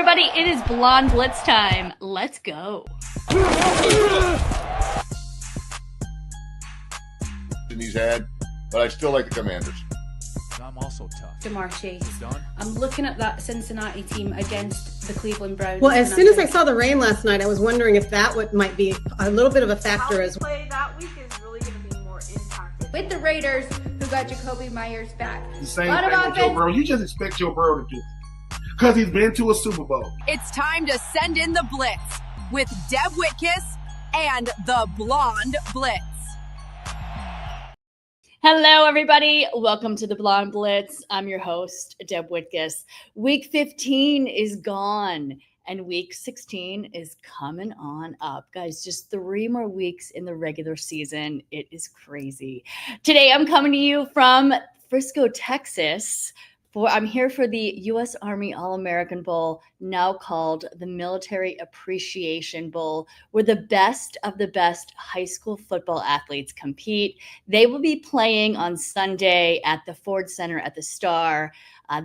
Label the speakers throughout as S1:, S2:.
S1: everybody, it is Blonde Blitz time. Let's go.
S2: He's had, but I still like the Commanders.
S3: I'm also tough.
S4: Jamar Chase. I'm looking at that Cincinnati team against the Cleveland Browns.
S5: Well, as soon as I saw the rain last night, I was wondering if that might be a little bit of a factor as well.
S6: Play that week is really going to be more impacted.
S4: With the Raiders, who got Jacoby Myers back.
S7: The same thing with Joe Burrow. You just expect Joe Burrow to do it because he's been to a Super Bowl.
S8: It's time to send in the Blitz with Deb Whitcas and the Blonde Blitz.
S1: Hello, everybody. Welcome to the Blonde Blitz. I'm your host, Deb Whitcas. Week 15 is gone, and week 16 is coming on up. Guys, just 3 more weeks in the regular season. It is crazy. Today, I'm coming to you from Frisco, Texas. I'm here for the U.S. Army All-American Bowl, now called the Military Appreciation Bowl, where the best of the best high school football athletes compete. They will be playing on Sunday at the Ford Center at the Star,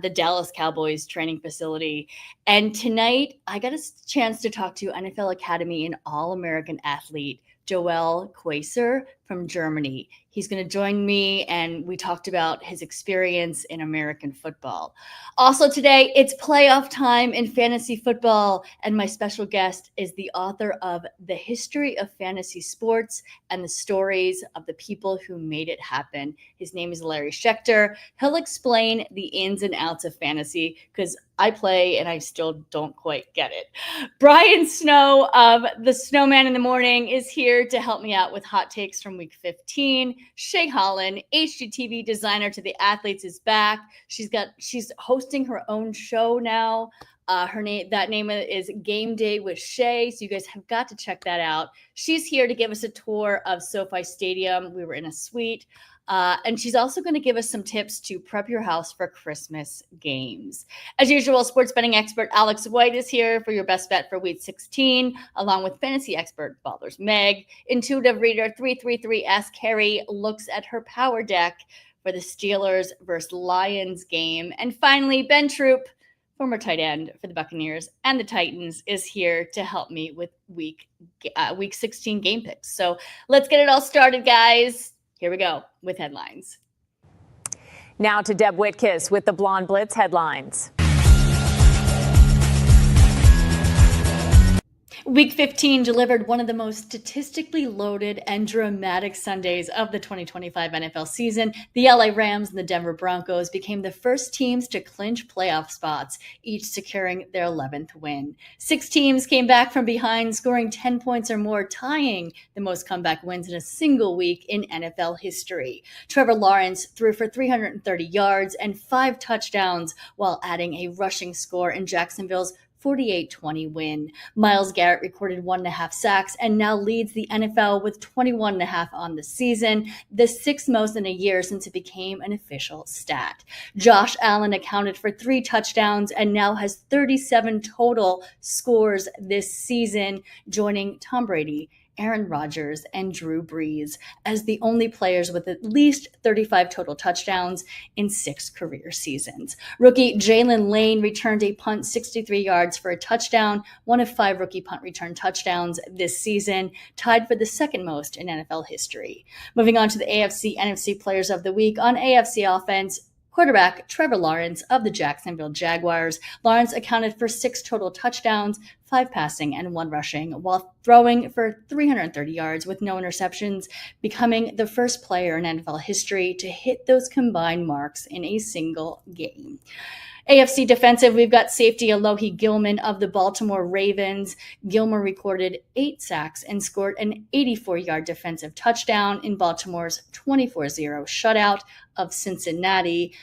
S1: the Dallas Cowboys training facility. And tonight, I got a chance to talk to NFL Academy and All-American athlete Joel Quaser from Germany. He's going to join me, and we talked about his experience in American football. Also today, it's playoff time in fantasy football, and my special guest is the author of The History of Fantasy Sports and the Stories of the People Who Made It Happen. His name is Larry Schechter. He'll explain the ins and outs of fantasy because I play and I still don't quite get it. Brian Snow of The Snowman in the Morning is here to help me out with hot takes from week 15. Shay Holland, HGTV designer to the athletes, is back. She's hosting her own show now. Her name is Game Day with Shay. So you guys have got to check that out. She's here to give us a tour of SoFi Stadium. We were in a suite. And she's also going to give us some tips to prep your house for Christmas games. As usual, sports betting expert Alex White is here for your best bet for week 16, along with fantasy expert Ballers Meg. Intuitive reader 333 Ask Carrie looks at her power deck for the Steelers versus Lions game. And finally, Ben Troupe, former tight end for the Buccaneers and the Titans, is here to help me with week 16 game picks. So let's get it all started, guys. Here we go with headlines.
S9: Now to Deb Whitcas with the Blonde Blitz headlines.
S1: Week 15 delivered one of the most statistically loaded and dramatic Sundays of the 2025 NFL season. The LA Rams and the Denver Broncos became the first teams to clinch playoff spots, each securing their 11th win. 6 teams came back from behind, scoring 10 points or more, tying the most comeback wins in a single week in NFL history. Trevor Lawrence threw for 330 yards and 5 touchdowns while adding a rushing score in Jacksonville's 48-20 win. Myles Garrett recorded 1.5 sacks and now leads the NFL with 21.5 on the season, the 6th most in a year since it became an official stat. Josh Allen accounted for 3 touchdowns and now has 37 total scores this season, joining Tom Brady, Aaron Rodgers, and Drew Brees as the only players with at least 35 total touchdowns in 6 career seasons. Rookie Jalen Lane returned a punt 63 yards for a touchdown, one of 5 rookie punt return touchdowns this season, tied for the 2nd most in NFL history. Moving on to the AFC-NFC Players of the Week. On AFC offense, quarterback Trevor Lawrence of the Jacksonville Jaguars. Lawrence accounted for 6 total touchdowns, 5 passing and 1 rushing, while throwing for 330 yards with no interceptions, becoming the first player in NFL history to hit those combined marks in a single game. AFC defensive, we've got safety Alohi Gilman of the Baltimore Ravens. Gilmer recorded 8 sacks and scored an 84-yard defensive touchdown in Baltimore's 24-0 shutout of Cincinnati,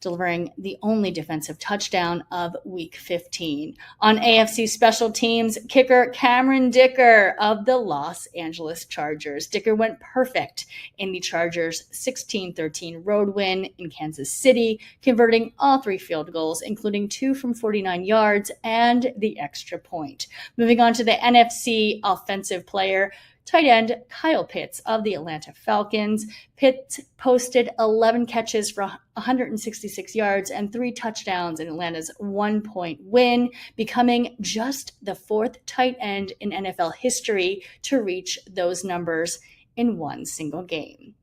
S1: delivering the only defensive touchdown of week 15. On AFC special teams, kicker Cameron Dicker of the Los Angeles Chargers. Dicker went perfect in the Chargers' 16-13 road win in Kansas City, converting all 3 field goals, including 2 from 49 yards and the extra point. Moving on to the NFC offensive player, tight end Kyle Pitts of the Atlanta Falcons. Pitts posted 11 catches for 166 yards and 3 touchdowns in Atlanta's 1-point win, becoming just the 4th tight end in NFL history to reach those numbers in one single game.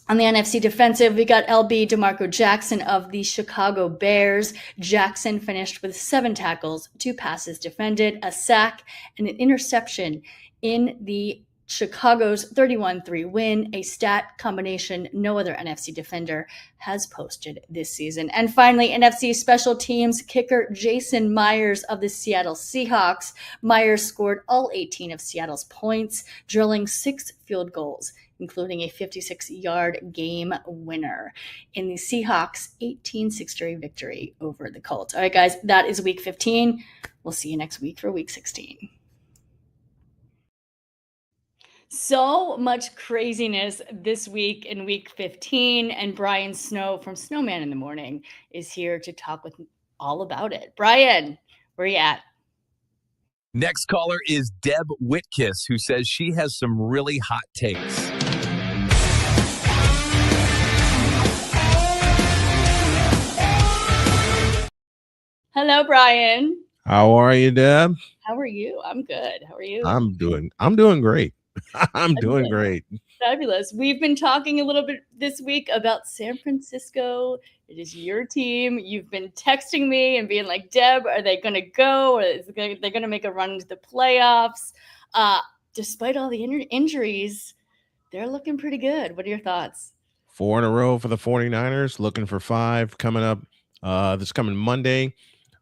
S1: On the NFC defensive, we got LB DeMarco Jackson of the Chicago Bears. Jackson finished with 7 tackles, 2 passes defended, a sack, and an interception in the Chicago's 31-3 win, a stat combination no other NFC defender has posted this season. And finally, NFC special teams kicker Jason Myers of the Seattle Seahawks. Myers scored all 18 of Seattle's points, drilling 6 field goals, including a 56-yard game winner in the Seahawks' 18-6 victory over the Colts. All right, guys, that is week 15. We'll see you next week for week 16. So much craziness this week in week 15, and Brian Snow from Snowman in the Morning is here to talk with all about it. Brian, where are you at?
S10: Next caller is Deb Whitcas, who says she has some really hot takes.
S1: Hello, Brian.
S11: How are you, Deb?
S1: How are you? I'm good. How are you?
S11: I'm doing great. I'm doing great.
S1: Fabulous. We've been talking a little bit this week about San Francisco. It is your team. You've been texting me and being like, Deb, are they going to go? Or they're going to make a run into the playoffs? Despite all the injuries, they're looking pretty good. What are your thoughts?
S11: 4 in a row for the 49ers, looking for 5 coming up this coming Monday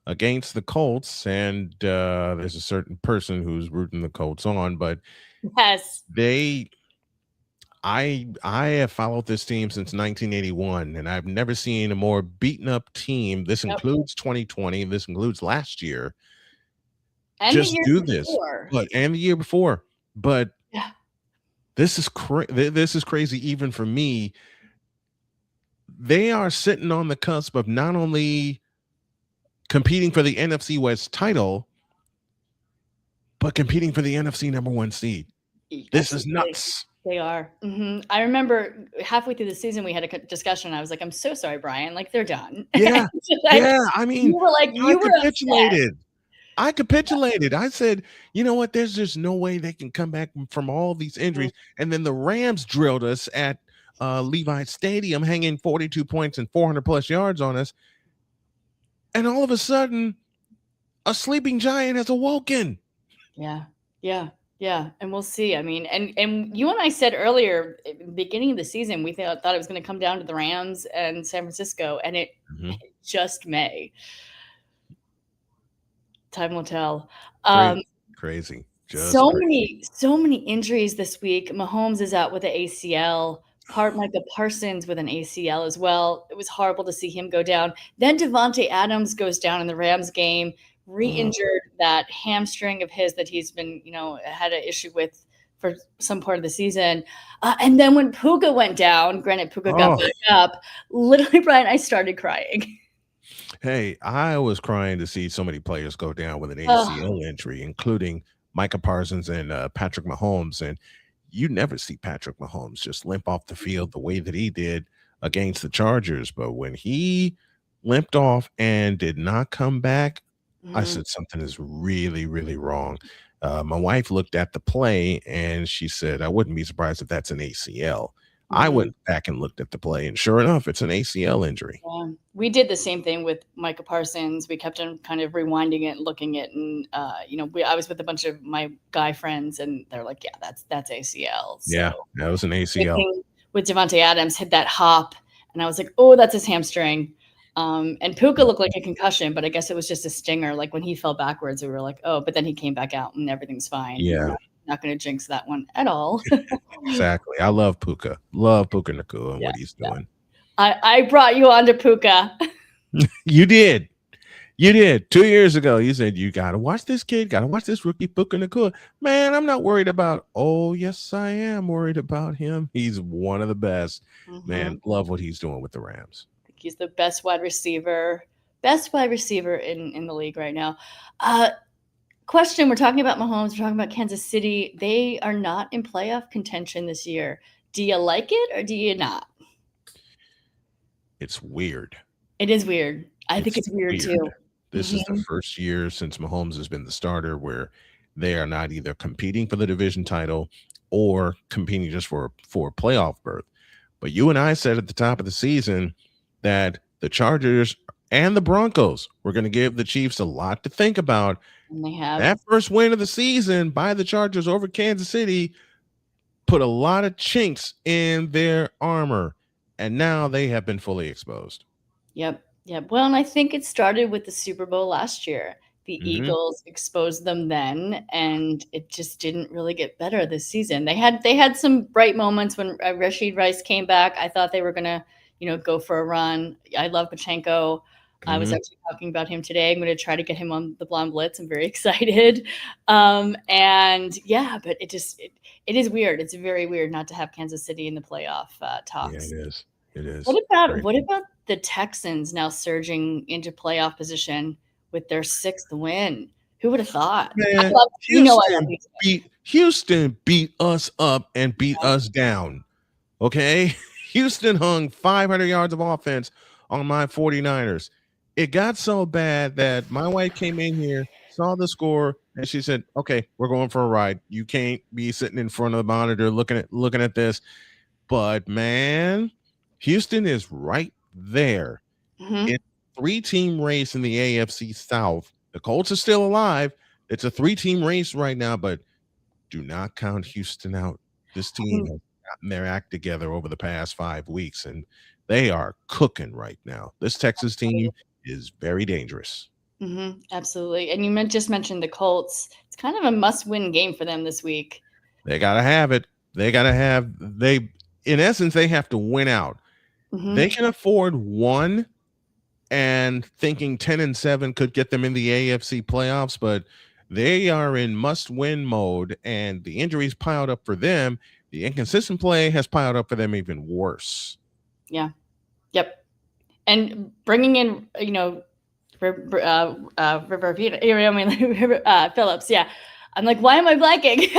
S11: against the Colts. And there's a certain person who's rooting the Colts on, but
S1: yes,
S11: I have followed this team since 1981, and I've never seen a more beaten up team. This includes 2020. This includes last year.
S1: And
S11: just do this, and the year before. But
S1: yeah,
S11: this is crazy even for me. They are sitting on the cusp of not only competing for the NFC West title, but competing for the NFC #1 seed. This is nuts.
S1: They are. Mm-hmm. I remember halfway through the season, we had a discussion. I was like, I'm so sorry, Brian. Like, they're done.
S11: Yeah. Yeah. I mean,
S1: you were like, you were
S11: capitulated. I capitulated. I said, you know what? There's just no way they can come back from all these injuries. Mm-hmm. And then the Rams drilled us at Levi Stadium, hanging 42 points and 400 plus yards on us. And all of a sudden, a sleeping giant has awoken.
S1: Yeah. Yeah. Yeah, and we'll see. I mean, and you and I said earlier, at the beginning of the season, we thought it was going to come down to the Rams and San Francisco, and it just may. Time will tell.
S11: Crazy.
S1: So many injuries this week. Mahomes is out with an ACL. Micah Parsons with an ACL as well. It was horrible to see him go down. Then Devontae Adams goes down in the Rams game. Re-injured that hamstring of his that he's been, had an issue with for some part of the season. And then when Puka went down, granted Puka got back up, literally, Brian, I started crying.
S11: Hey, I was crying to see so many players go down with an ACL injury, including Micah Parsons and Patrick Mahomes. And you never see Patrick Mahomes just limp off the field the way that he did against the Chargers. But when he limped off and did not come back, I said something is really, really wrong. My wife looked at the play and she said, I wouldn't be surprised if that's an ACL. I went back and looked at the play, and sure enough, it's an ACL injury.
S1: Yeah. We did the same thing with Micah Parsons. We kept on kind of rewinding it and looking at it. And, I was with a bunch of my guy friends, and they're like, yeah, that's ACL. So,
S11: yeah, that was an ACL.
S1: With Devontae Adams, hit that hop, and I was like, oh, that's his hamstring. And Puka looked like a concussion, but I guess it was just a stinger. Like when he fell backwards, we were like, oh, but then he came back out and everything's fine.
S11: Yeah.
S1: Not going to jinx that one at all.
S11: Exactly. I love Puka. Love Puka Nacua and what he's doing.
S1: I brought you on to Puka.
S11: You did. 2 years ago, you said, you got to watch this kid. Got to watch this rookie Puka Nacua. Man, I'm not worried about, yes, I am worried about him. He's one of the best. Man, love what he's doing with the Rams.
S1: He's the best wide receiver in the league right now. Question, we're talking about Mahomes, we're talking about Kansas City. They are not in playoff contention this year. Do you like it or do you not?
S11: It's weird.
S1: It is weird. I think it's weird too.
S11: This is the first year since Mahomes has been the starter where they are not either competing for the division title or competing just for a playoff berth. But you and I said at the top of the season that the Chargers and the Broncos were going to give the Chiefs a lot to think about.
S1: And they have.
S11: That first win of the season by the Chargers over Kansas City put a lot of chinks in their armor, and now they have been fully exposed.
S1: Yep. Well, and I think it started with the Super Bowl last year. The Eagles exposed them then, and it just didn't really get better this season. They had some bright moments when Rashid Rice came back. I thought they were gonna, go for a run. I love Pachenko. I was actually talking about him today. I'm going to try to get him on the Blonde Blitz. I'm very excited. And yeah, but it is weird. It's very weird not to have Kansas City in the playoff talks.
S11: Yeah, it is.
S1: What about the Texans now surging into playoff position with their 6th win? Who would have thought?
S11: Man, Houston beat us up and beat us down. Okay? Houston hung 500 yards of offense on my 49ers. It got so bad that my wife came in here, saw the score, and she said, "Okay, we're going for a ride. You can't be sitting in front of the monitor looking at this." But man, Houston is right there. It's a 3-team race in the AFC South. The Colts are still alive. It's a 3-team race right now, but do not count Houston out. This team has gotten their act together over the past 5 weeks, and they are cooking right now. This Texas team is very dangerous.
S1: Absolutely. And you just mentioned the Colts. It's kind of a must-win game for them this week.
S11: They got to have it. In essence, they have to win out. They can afford one, and thinking 10-7 could get them in the AFC playoffs, but they are in must-win mode, and the injuries piled up for them. The inconsistent play has piled up for them even worse.
S1: Yeah. Yep. And bringing in, Phillips. Yeah. I'm like, why am I blanking?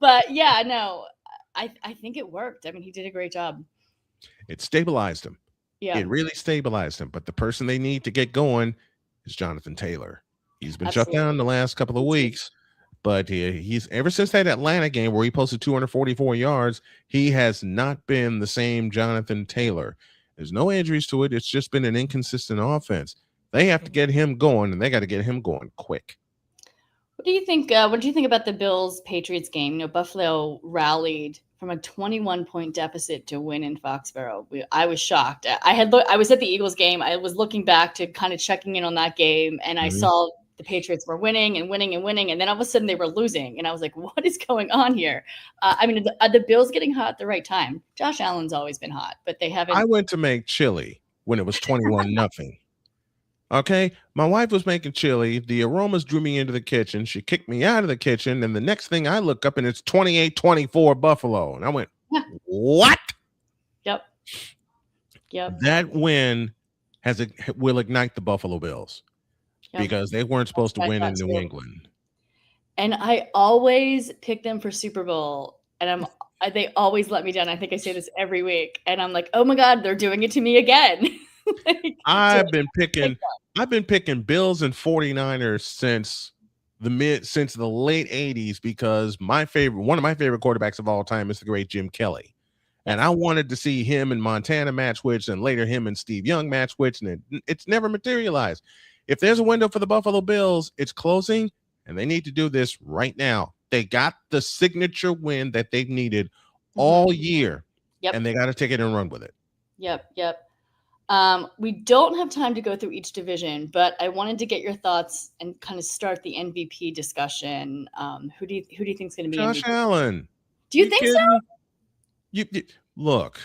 S1: But yeah, no, I think it worked. I mean, he did a great job.
S11: It stabilized him.
S1: Yeah.
S11: It really stabilized him. But the person they need to get going is Jonathan Taylor. He's been shut down the last couple of weeks. But he's ever since that Atlanta game where he posted 244 yards, he has not been the same Jonathan Taylor. There's no injuries to it. It's just been an inconsistent offense. They have to get him going, and they got to get him going quick.
S1: What do you think? What do you think about the Bills-Patriots game? Buffalo rallied from a 21-point deficit to win in Foxborough. I was shocked. I was at the Eagles game. I was looking back to kind of checking in on that game, and I saw the Patriots were winning, and then all of a sudden they were losing, and I was like, "What is going on here?" I mean, are the Bills getting hot at the right time? Josh Allen's always been hot, but they haven't.
S11: I went to make chili when it was 21-0. Okay, my wife was making chili. The aromas drew me into the kitchen. She kicked me out of the kitchen, and the next thing I look up, and it's 28-24 Buffalo, and I went, "What?"
S1: Yep.
S11: That win will ignite the Buffalo Bills. Because they weren't supposed to win in New England.
S1: And I always pick them for Super Bowl, and they always let me down. I think I say this every week, and I'm like, "Oh my God, they're doing it to me again."
S11: I've been picking Bills and 49ers since the late 80s because one of my favorite quarterbacks of all time is the great Jim Kelly. And I wanted to see him and Montana match wits, and later him and Steve Young match wits, and it's never materialized. If there's a window for the Buffalo Bills, it's closing, and they need to do this right now. They got the signature win that they've needed all year, and they got to take it and run with it.
S1: Yep. We don't have time to go through each division, but I wanted to get your thoughts and kind of start the MVP discussion. Who do you think is going to be
S11: Josh
S1: MVP?
S11: Allen?
S1: Do you think so?
S11: You look.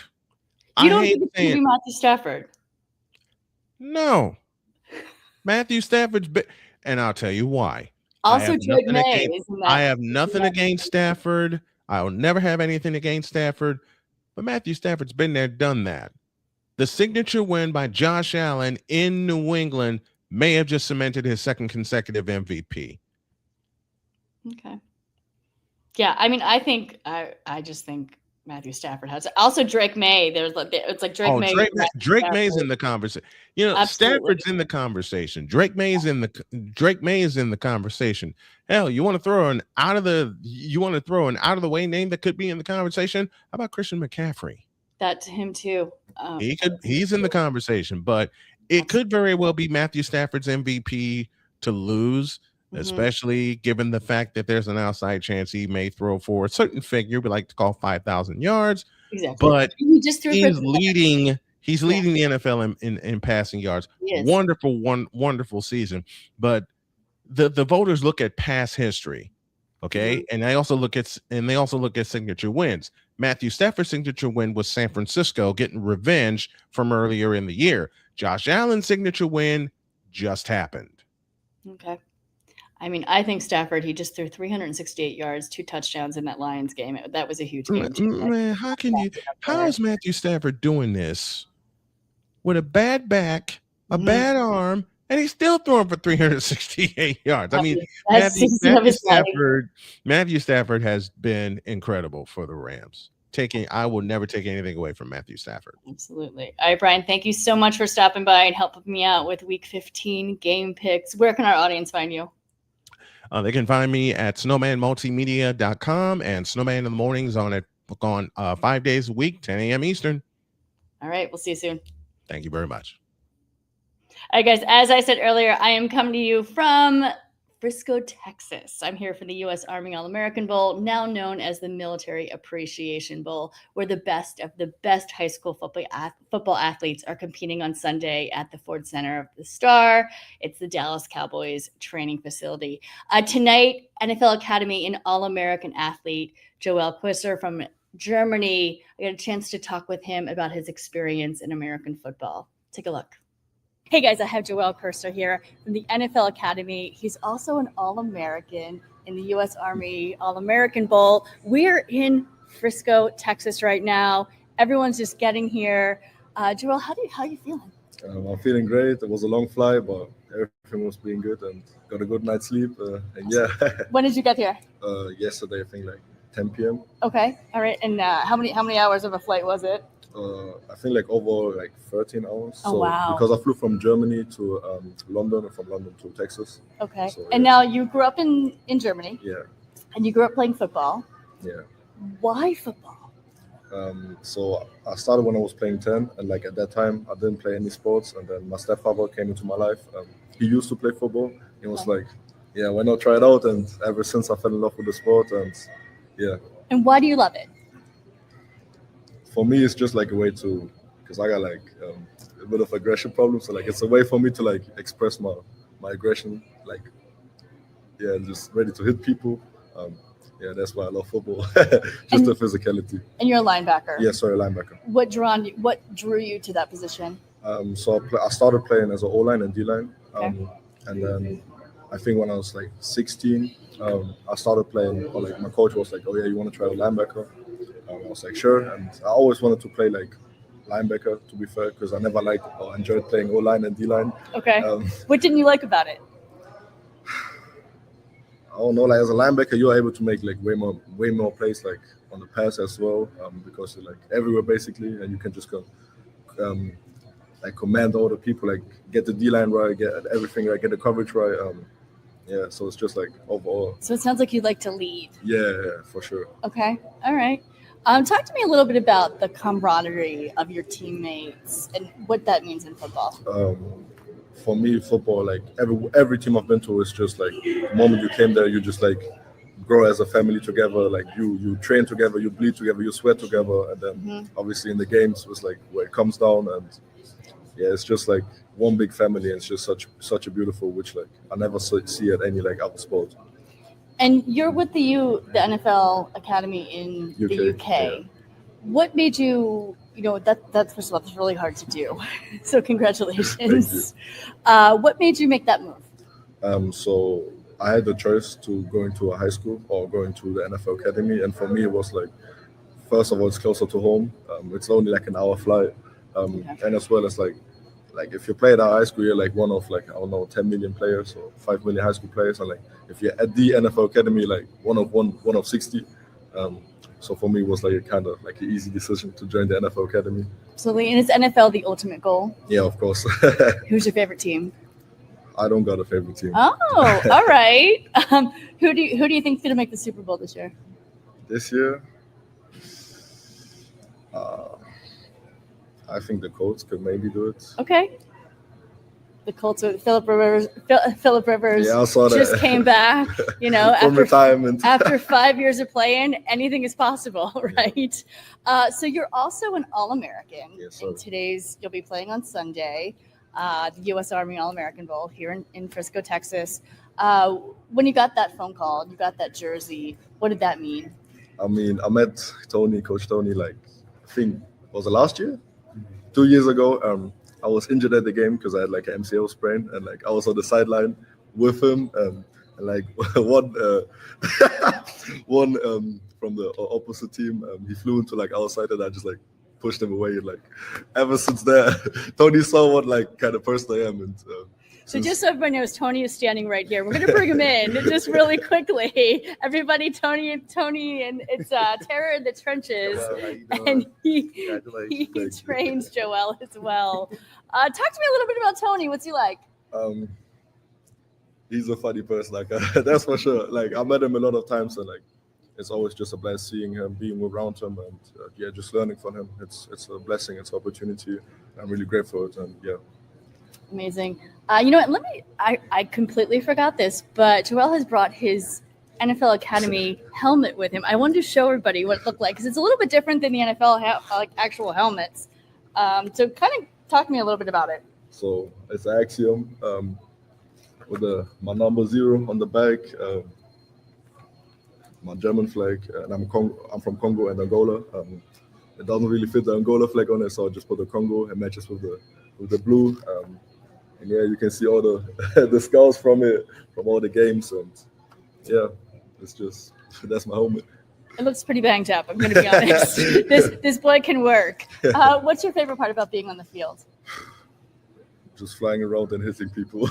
S1: You don't think it's going to be Matthew Stafford?
S11: No. Matthew Stafford's and I'll tell you why.
S1: Also, Drake May.
S11: I have nothing against Stafford. I'll never have anything against Stafford. But Matthew Stafford's been there, done that. The signature win by Josh Allen in New England may have just cemented his second consecutive MVP.
S1: Okay. Yeah, I mean, I just think Matthew Stafford has it. Also Drake May. It's like Drake May.
S11: Drake May's in the conversation. You know,
S1: Absolutely.
S11: Stafford's in the conversation. Drake May is in the conversation. Hell, you want to throw an out of the way name that could be in the conversation? How about Christian McCaffrey?
S1: That's him too.
S11: He's in the conversation, but it could very well be Matthew Stafford's MVP to lose. Especially given the fact that there's an outside chance he may throw for a certain figure we like to call 5,000 yards.
S1: Exactly.
S11: But
S1: he's
S11: leading the NFL in passing yards. Wonderful season. But the voters look at past history, okay? And they also look at signature wins. Matthew Stafford's signature win was San Francisco getting revenge from earlier in the year. Josh Allen's signature win just happened.
S1: Okay. I mean, I think Stafford, he just threw 368 yards, 2 touchdowns in that Lions game. That was a huge game.
S11: Man, how is Matthew Stafford doing this with a bad back, a bad arm, and he's still throwing for 368 yards? I mean, Matthew Stafford has been incredible for the Rams. I will never take anything away from Matthew Stafford.
S1: Absolutely. All right, Brian, thank you so much for stopping by and helping me out with Week 15 game picks. Where can our audience find you?
S11: They can find me at snowmanmultimedia.com and Snowman in the Mornings on 5 days a week, 10 a.m. Eastern.
S1: All right. We'll see you soon.
S11: Thank you very much.
S1: All right, guys. As I said earlier, I am coming to you from Frisco, Texas. I'm here for the U.S. Army All-American Bowl, now known as the Military Appreciation Bowl, where the best of the best high school football athletes are competing on Sunday at the Ford Center of the Star. It's the Dallas Cowboys training facility. Tonight, NFL Academy and All-American athlete Joel Quisser from Germany. I got a chance to talk with him about his experience in American football. Take a look. Hey guys, I have Joel Quisser here from the NFL Academy. He's also an All-American in the U.S. Army All-American Bowl. We're in Frisco, Texas right now. Everyone's just getting here. Joel, how are you feeling?
S12: I'm feeling great. It was a long flight, but everything was being good and got a good night's sleep.
S1: When did you get here?
S12: Yesterday, I think like 10 p.m.
S1: Okay, all right. And how many hours of a flight was it?
S12: I think like over 13 hours.
S1: Oh, wow.
S12: Because I flew from Germany to London and from London to Texas.
S1: Okay.
S12: So,
S1: and now you grew up in Germany.
S12: Yeah.
S1: And you grew up playing football.
S12: Yeah.
S1: Why football?
S12: So I started when I was playing 10, and at that time I didn't play any sports. And then my stepfather came into my life. He used to play football. He was like, "Yeah, why not try it out?" And ever since I fell in love with the sport, and yeah.
S1: And why do you love it?
S12: For me, it's just like a way to, because I got a bit of aggression problems. So it's a way for me to express my aggression, just ready to hit people. That's why I love football. Just the physicality.
S1: And you're a linebacker.
S12: Yeah, sorry, linebacker.
S1: What drew you to that position?
S12: So I started playing as an O-line and D-line.
S1: Okay.
S12: And then I think when I was 16, I started playing, or my coach was like, "Oh yeah, you want to try a linebacker?" I was like, "Sure." And I always wanted to play linebacker, to be fair, because I never liked or enjoyed playing O-line and D-line.
S1: Okay. What didn't you like about it?
S12: I don't know. As a linebacker, you're able to make way more plays on the pass as well, because you're everywhere basically, and you can just go command all the people, get the D-line right, get everything right, get the coverage right. So it's just overall.
S1: So it sounds like you'd like to lead.
S12: Yeah, for sure.
S1: Okay. All right. Talk to me a little bit about the camaraderie of your teammates and what that means in football.
S12: For me, football, every team I've been to is just the moment you came there, you just grow as a family together. You train together, you bleed together, you sweat together, and then obviously in the games it's where it comes down, and it's just one big family, and it's just such a beautiful, which I never see at any other sport.
S1: And you're with the NFL Academy in the UK.
S12: Yeah.
S1: What made you, that's first of all, it's really hard to do. So congratulations. What made you make that move?
S12: So I had the choice to go into a high school or going to the NFL Academy. And for me, it was first of all, it's closer to home. It's only an hour flight. And as well as like if you play at our high school, you're like one of like, I don't know, 10 million players or 5 million high school players. And like if you're at the NFL Academy, like one of 60. So for me, it was like a kind of like an easy decision to join the NFL Academy.
S1: Absolutely. And is NFL the ultimate goal?
S12: Yeah, of course.
S1: Who's your favorite team?
S12: I don't got a favorite team.
S1: Oh, all right. Who do you think's going to make the Super Bowl this year?
S12: This year, I think the Colts could maybe do it.
S1: Okay. The Colts with Phillip Rivers.
S12: Yeah, I saw that.
S1: Just came back,
S12: from retirement.
S1: After 5 years of playing, anything is possible, right? So you're also an All-American.
S12: Yes, sir.
S1: And you'll be playing on Sunday, the U.S. Army All-American Bowl here in Frisco, Texas. When you got that phone call, you got that jersey, what did that mean?
S12: I mean, I met Coach Tony, like, I think, was it last year? 2 years ago. I was injured at the game because I had like an MCL sprain, and like I was on the sideline with him, and like one from the opposite team, he flew into like outside, and I just like pushed him away. And like ever since there, Tony saw what like kind of person I am. And
S1: so just so everybody knows, Tony is standing right here. We're going to bring him in just really quickly. Everybody, Tony, and it's Terror in the Trenches. And he trains Joel as well. Talk to me a little bit about Tony. What's he like?
S12: He's a funny person, like that's for sure. Like I met him a lot of times, and like it's always just a blast seeing him, being around him, and just learning from him. It's a blessing, it's an opportunity. I'm really grateful for it, and yeah.
S1: Amazing. You know what? I completely forgot this, but Joel has brought his NFL Academy helmet with him. I wanted to show everybody what it looked like because it's a little bit different than the NFL actual helmets. So kind of talk to me a little bit about it.
S12: So it's an Axiom with my number 0 on the back, my German flag, and I'm from Congo and Angola. It doesn't really fit the Angola flag on it, so I just put the Congo. It matches with the blue. And yeah, you can see all the scars from all the games, and yeah, it's just that's my helmet.
S1: It looks pretty banged up, I'm going to be honest. This boy can work. What's your favorite part about being on the field?
S12: Just flying around and hitting people.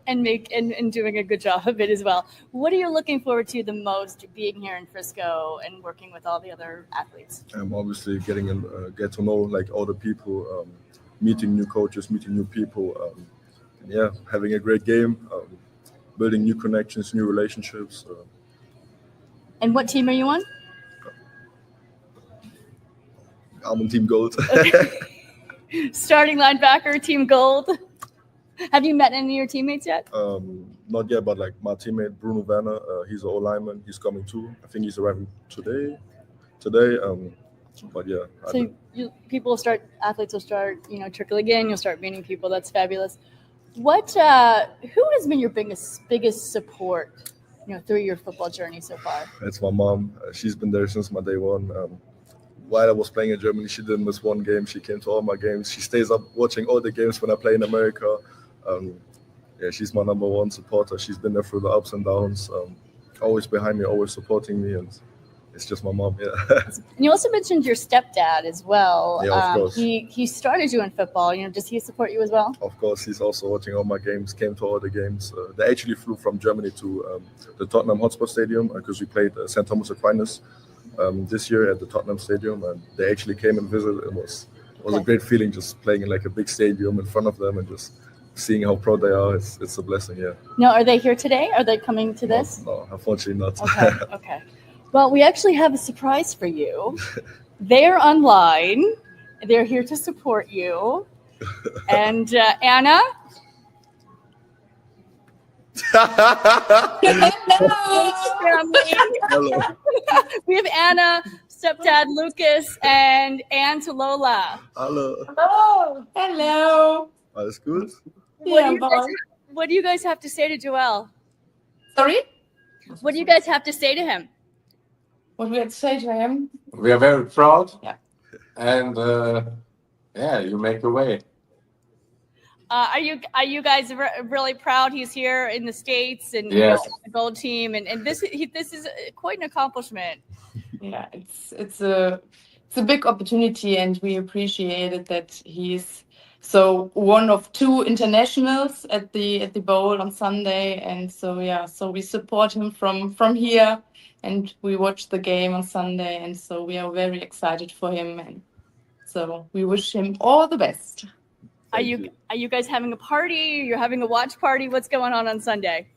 S1: and doing a good job of it as well. What are you looking forward to the most being here in Frisco and working with all the other athletes?
S12: I'm obviously getting get to know like all the people, meeting new coaches, meeting new people, having a great game, building new connections, new relationships.
S1: And what team are you on?
S12: I'm on Team Gold.
S1: Okay. Starting linebacker, Team Gold. Have you met any of your teammates yet?
S12: Not yet, but like my teammate Bruno Werner, he's an O-lineman. He's coming too. I think he's arriving today. But yeah.
S1: So athletes will start, trickling in. You'll start meeting people. That's fabulous. Who has been your biggest support, through your football journey so far?
S12: It's my mom. She's been there since my day one. While I was playing in Germany, she didn't miss one game. She came to all my games. She stays up watching all the games when I play in America. She's my number one supporter. She's been there through the ups and downs. Always behind me, always supporting me, and it's just my mom. Yeah.
S1: And you also mentioned your stepdad as well.
S12: Yeah, of course.
S1: He started you in football. Does he support you as well?
S12: Of course, he's also watching all my games. Came to all the games. They actually flew from Germany to the Tottenham Hotspur Stadium because we played St. Thomas Aquinas this year at the Tottenham Stadium, and they actually came and visited. It was a great feeling just playing in like a big stadium in front of them and just seeing how proud they are. It's a blessing. Yeah.
S1: Now, are they here today? Are they coming to this?
S12: No, unfortunately not.
S1: Okay. Well, we actually have a surprise for you. They're online. They're here to support you. And Anna?
S12: Hello.
S1: We have Anna, stepdad Lucas, and Aunt Lola.
S12: Hello.
S6: Oh, hello.
S12: Alles gut?
S1: What do you guys have to say to Joel?
S6: Sorry?
S1: What do you guys have to say to him?
S6: What do we have to say to him?
S13: We are very proud.
S6: Yeah.
S13: And you make the way.
S1: Are you guys really proud he's here in the States and
S13: yes.
S1: The gold team and this is quite an accomplishment.
S6: Yeah, it's a big opportunity, and we appreciate it that he's so one of 2 internationals at the bowl on Sunday, and so we support him from here, and we watch the game on Sunday, and so we are very excited for him, and so we wish him all the best.
S1: Are you guys having a party? You're having a watch party? What's going on Sunday?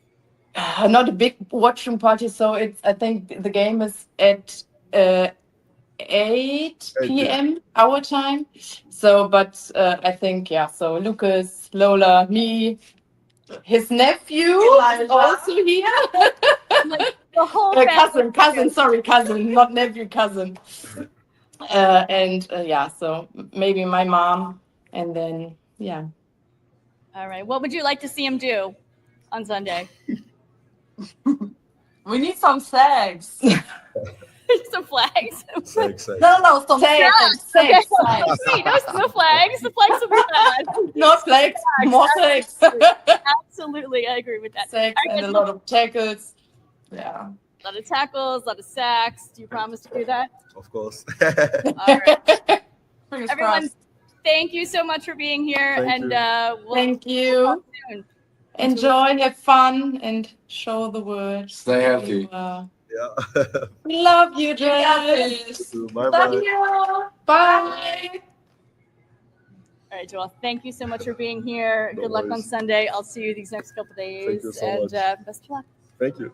S6: Not a big watching party, so I think the game is at 8 p.m. our time. So, but I think so Lucas, Lola, me, his nephew is also here.
S1: Like the whole
S6: cousin, not nephew, cousin. So maybe my mom, and then
S1: All right. What would you like to see him do on Sunday?
S6: We need some flags.
S1: Some flags.
S6: No, some flags.
S1: Okay. Wait, no flags. The flags will be bad.
S6: No flags. More flags.
S1: Absolutely, I agree with that.
S6: Sex and a lot of tackles. Yeah.
S1: A lot of tackles, a lot of sacks. Do you promise to do that?
S12: Of course.
S1: All right. Everyone, thank you so much for being here.
S6: Thank you.
S1: Soon.
S6: Enjoy, have fun, and show the world.
S13: Stay healthy.
S6: We love you, Jess.
S12: Bye-bye.
S6: Love you. Bye.
S1: All right, Joel, thank you so much for being here.
S12: No
S1: Good luck on
S12: worries.
S1: Sunday. I'll see you these next couple of days.
S12: Thank you so
S1: and
S12: much.
S1: Best of luck.
S12: Thank you.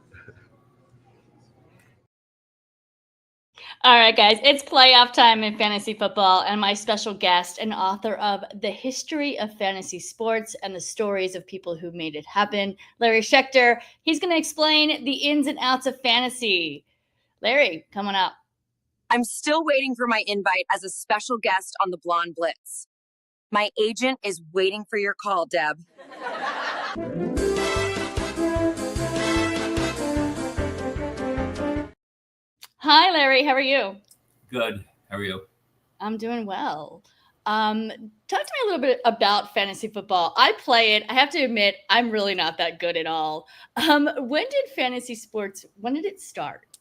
S1: All right, guys, it's playoff time in fantasy football, and my special guest and author of The History of Fantasy Sports and the Stories of People Who Made It Happen, Larry Schechter. He's going to explain the ins and outs of fantasy. Larry, coming up.
S8: I'm still waiting for my invite as a special guest on the Blonde Blitz. My agent is waiting for your call, Deb.
S1: Hi, Larry. How are you?
S14: Good. How are you?
S1: I'm doing well. Talk to me a little bit about fantasy football. I play it. I have to admit, I'm really not that good at all. When did it start?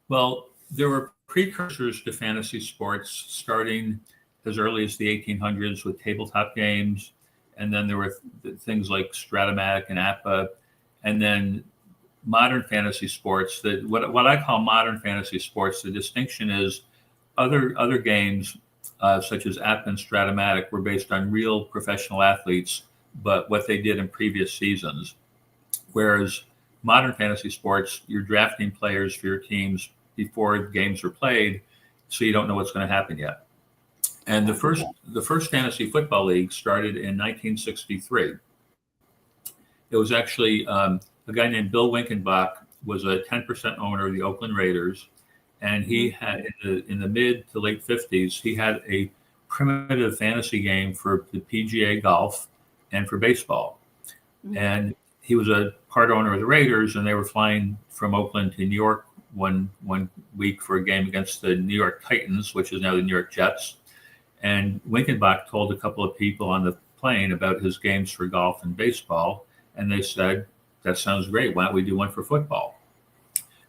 S14: Well, there were precursors to fantasy sports starting as early as the 1800s with tabletop games. And then there were things like Stratomatic and APA. And then modern fantasy sports, what I call modern fantasy sports, the distinction is other games such as APA and Stratomatic were based on real professional athletes, but what they did in previous seasons. Whereas modern fantasy sports, you're drafting players for your teams before the games are played, so you don't know what's going to happen yet. And the first fantasy football league started in 1963. It was actually a guy named Bill Winkenbach was a 10% owner of the Oakland Raiders, and he had in the mid to late 50s he had a primitive fantasy game for the PGA golf and for baseball. Mm-hmm. And he was a part owner of the Raiders, and they were flying from Oakland to New York one week for a game against the New York Titans, which is now the New York Jets. And Winkenbach told a couple of people on the plane about his games for golf and baseball, and they said, "That sounds great. Why don't we do one for football?"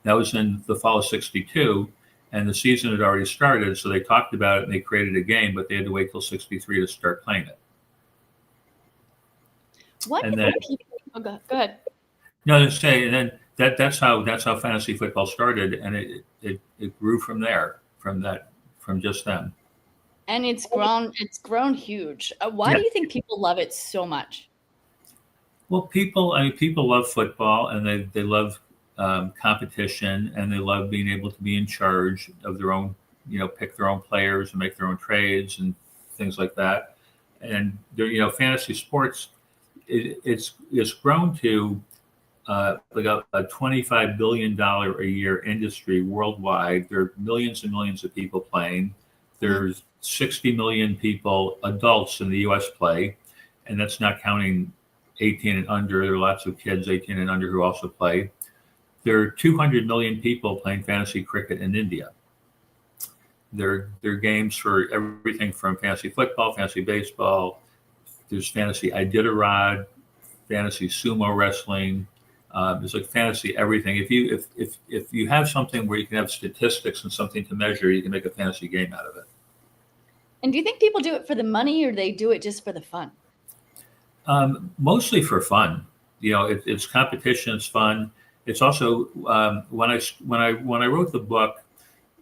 S14: That was in the fall of '62, and the season had already started, so they talked about it and they created a game, but they had to wait till '63 to start playing it.
S1: What?
S14: And then,
S1: go ahead.
S14: No, to say, and then that's how fantasy football started, and it grew from there, from just then.
S1: And it's grown huge. Why do you think people love it so much?
S14: Well, people love football, and they love competition, and they love being able to be in charge of their own, pick their own players and make their own trades and things like that. And fantasy sports, it's grown to like a $25 billion a year industry worldwide. There are millions and millions of people playing. There's 60 million people, adults in the U.S. play, and that's not counting 18 and under. There are lots of kids 18 and under who also play. There are 200 million people playing fantasy cricket in India. There are games for everything from fantasy football, fantasy baseball. There's fantasy Iditarod, fantasy sumo wrestling. There's like fantasy everything. If you have something where you can have statistics and something to measure, you can make a fantasy game out of it.
S1: And do you think people do it for the money, or they do it just for the fun?
S14: Mostly for fun. It's competition. It's fun. It's also when I wrote the book,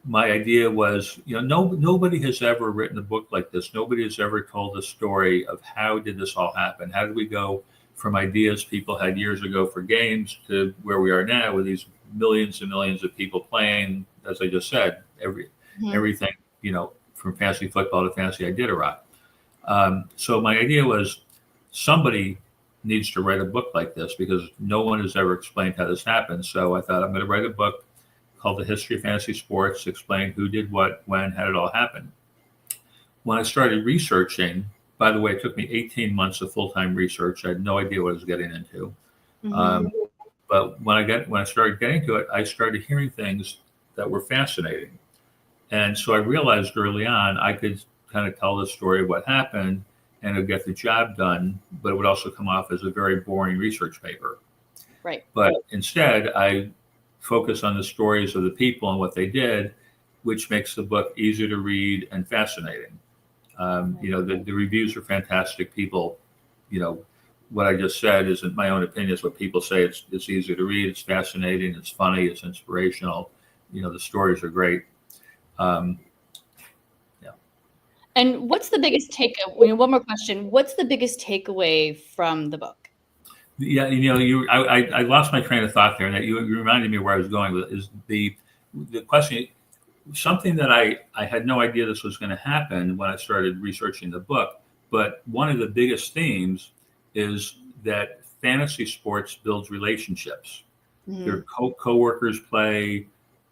S14: my idea was, nobody has ever written a book like this. Nobody has ever told the story of how did this all happen? How did we go from ideas people had years ago for games to where we are now with these millions and millions of people playing, as I just said, everything, from fantasy football to fantasy Iditarod. So my idea was somebody needs to write a book like this because no one has ever explained how this happened. So I thought I'm going to write a book called The History of Fantasy Sports, explain who did what, when, how did it all happen. When I started researching, by the way, it took me 18 months of full-time research. I had no idea what I was getting into. But when I started getting to it, I started hearing things that were fascinating. And so I realized early on I could kind of tell the story of what happened and it would get the job done, but it would also come off as a very boring research paper.
S1: Right.
S14: But instead, I focus on the stories of the people and what they did, which makes the book easier to read and fascinating. The reviews are fantastic. People, what I just said isn't my own opinion. It's what people say. It's easier to read. It's fascinating. It's funny. It's inspirational. The stories are great.
S1: And what's the biggest takeaway? One more question. What's the biggest takeaway from the book?
S14: Yeah, I lost my train of thought there, and that you reminded me where I was going with is the question. Something that I had no idea this was going to happen when I started researching the book, but one of the biggest themes is that fantasy sports builds relationships. Their co-workers play,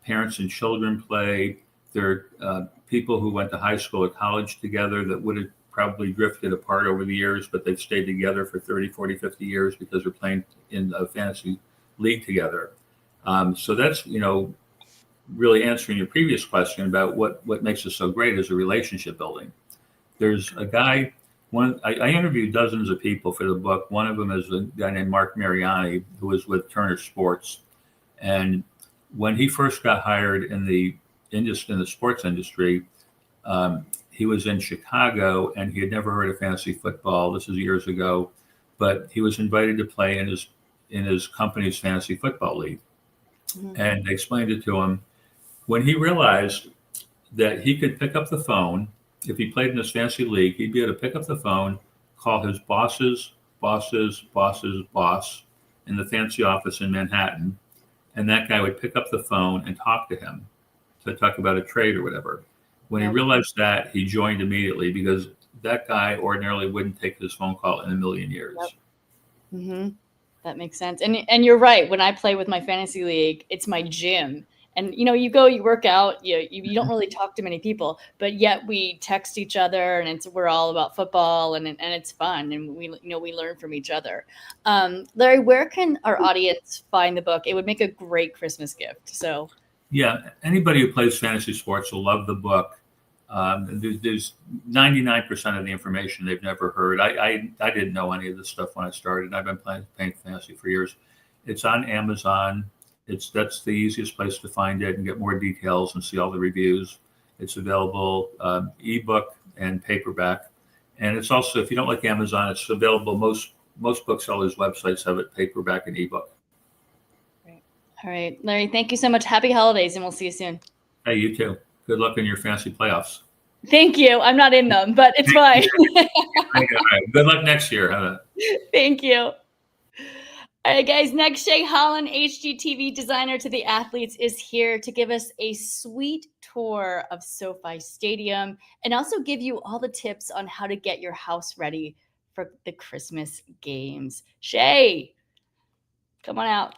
S14: parents and children play. There are people who went to high school or college together that would have probably drifted apart over the years, but they've stayed together for 30, 40, 50 years because they're playing in a fantasy league together. So that's, really answering your previous question about what makes it so great is a relationship building. There's a guy, I interviewed dozens of people for the book. One of them is a guy named Mark Mariani, who was with Turner Sports. And when he first got hired in the sports industry, he was in Chicago and he had never heard of fantasy football. This is years ago, but he was invited to play in his company's fantasy football league. And they explained it to him. When he realized that he could pick up the phone, if he played in this fantasy league, he'd be able to pick up the phone, call his boss's boss in the fancy office in Manhattan, and that guy would pick up the phone and talk to him to talk about a trade or whatever. When he realized that, he joined immediately because that guy ordinarily wouldn't take this phone call in a million years.
S1: Yep. That makes sense. And you're right. When I play with my fantasy league, it's my gym. And, you go, you work out, you don't really talk to many people, but yet we text each other and we're all about football and it's fun. And we learn from each other. Larry, where can our audience find the book? It would make a great Christmas gift. So.
S14: Yeah, anybody who plays fantasy sports will love the book. There's 99% of the information they've never heard. I didn't know any of this stuff when I started. I've been playing fantasy for years. It's on Amazon. That's the easiest place to find it and get more details and see all the reviews. It's available ebook and paperback. And it's also, if you don't like Amazon, it's available. Most booksellers' websites have it paperback and ebook.
S1: All right, Larry, thank you so much. Happy holidays, and we'll see you soon.
S14: Hey, you too. Good luck in your fantasy playoffs.
S1: Thank you. I'm not in them, but it's fine.
S14: Good luck next year.
S1: Thank you. All right, guys. Next, Shay Holland, HGTV designer to the athletes, is here to give us a sweet tour of SoFi Stadium and also give you all the tips on how to get your house ready for the Christmas games. Shay, come on out.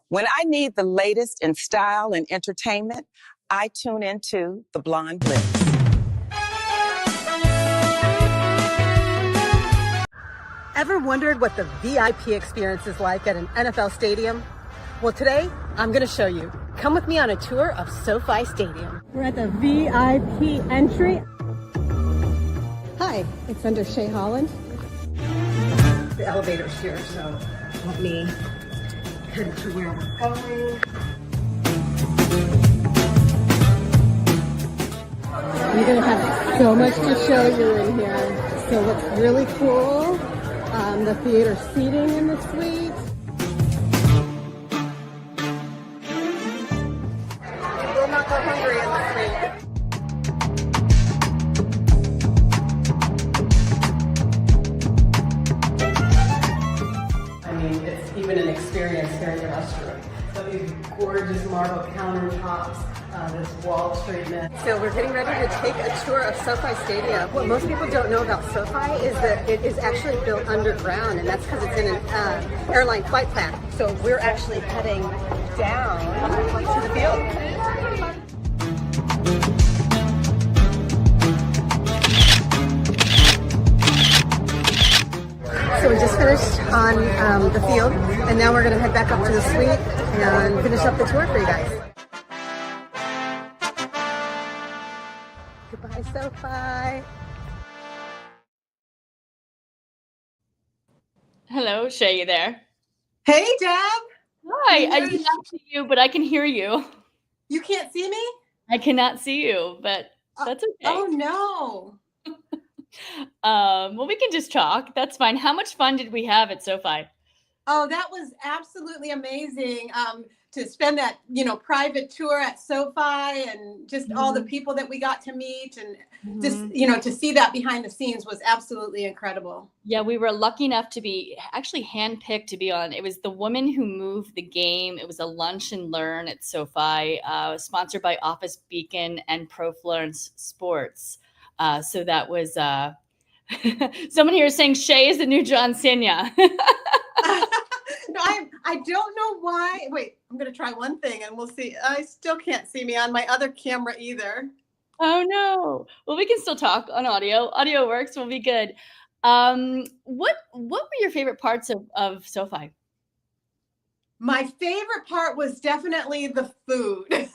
S15: When I need the latest in style and entertainment, I tune into the Blonde Blitz.
S5: Ever wondered what the VIP experience is like at an NFL stadium? Well, today I'm going to show you. Come with me on a tour of SoFi Stadium. We're at the VIP entry. Hi, it's under Shay Holland. The elevator's here, so let me head to where we're going. You're going to have so much to show you in here. So what's really cool, the theater seating in the suite. You will not go hungry in the suite. I mean, it's even an experience here in the restroom. So these gorgeous marble countertops, this wall treatment. So we're getting ready to take a tour of SoFi Stadium. What most people don't know about SoFi is that it is actually built underground, and that's because it's in an airline flight path. So we're actually heading down to the field. So we just finished on the field, and now we're going to head back up to the suite and finish up the tour for you guys. Goodbye, SoFi.
S1: Hello, Shay, you there?
S16: Hey, Deb.
S1: Hi, I cannot see you, but I can hear you.
S16: You can't see me?
S1: I cannot see you, but that's okay.
S16: Oh, no.
S1: Well, we can just talk. That's fine. How much fun did we have at SoFi?
S16: Oh, that was absolutely amazing. To spend that, private tour at SoFi and just all the people that we got to meet and just, to see that behind the scenes was absolutely incredible.
S1: Yeah, we were lucky enough to be actually handpicked to be on. It was the woman who moved the game. It was a lunch and learn at SoFi, sponsored by Office Beacon and Pro Florence Sports. So that was someone here is saying Shay is the new John Cena.
S16: No, I don't know why. Wait, I'm going to try one thing and we'll see. I still can't see me on my other camera either.
S1: Oh, no. Well, we can still talk on audio. Audio works. We'll be good. What were your favorite parts of SoFi?
S16: My favorite part was definitely the food.
S1: Okay.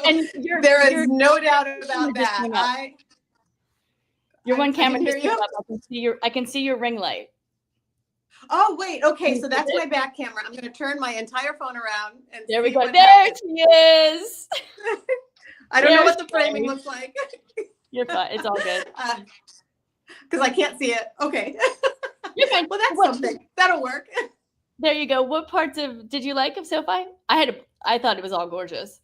S16: And there is no doubt about that.
S1: Your one camera
S16: can
S1: just
S16: hear
S1: came
S16: you?
S1: up. I can see your ring light.
S16: Oh, wait. Okay, so that's my back camera. I'm going to turn my entire phone around. And
S1: there we
S16: see
S1: go.
S16: what
S1: There
S16: happens.
S1: she is.
S16: I don't know
S1: There's
S16: what the framing
S1: Shay.
S16: looks like.
S1: You're fine. It's all good.
S16: Because I can't see it. Okay.
S1: You're fine.
S16: Well, that's something. That'll work.
S1: There you go. What parts did you like of SoFi? I thought it was all gorgeous.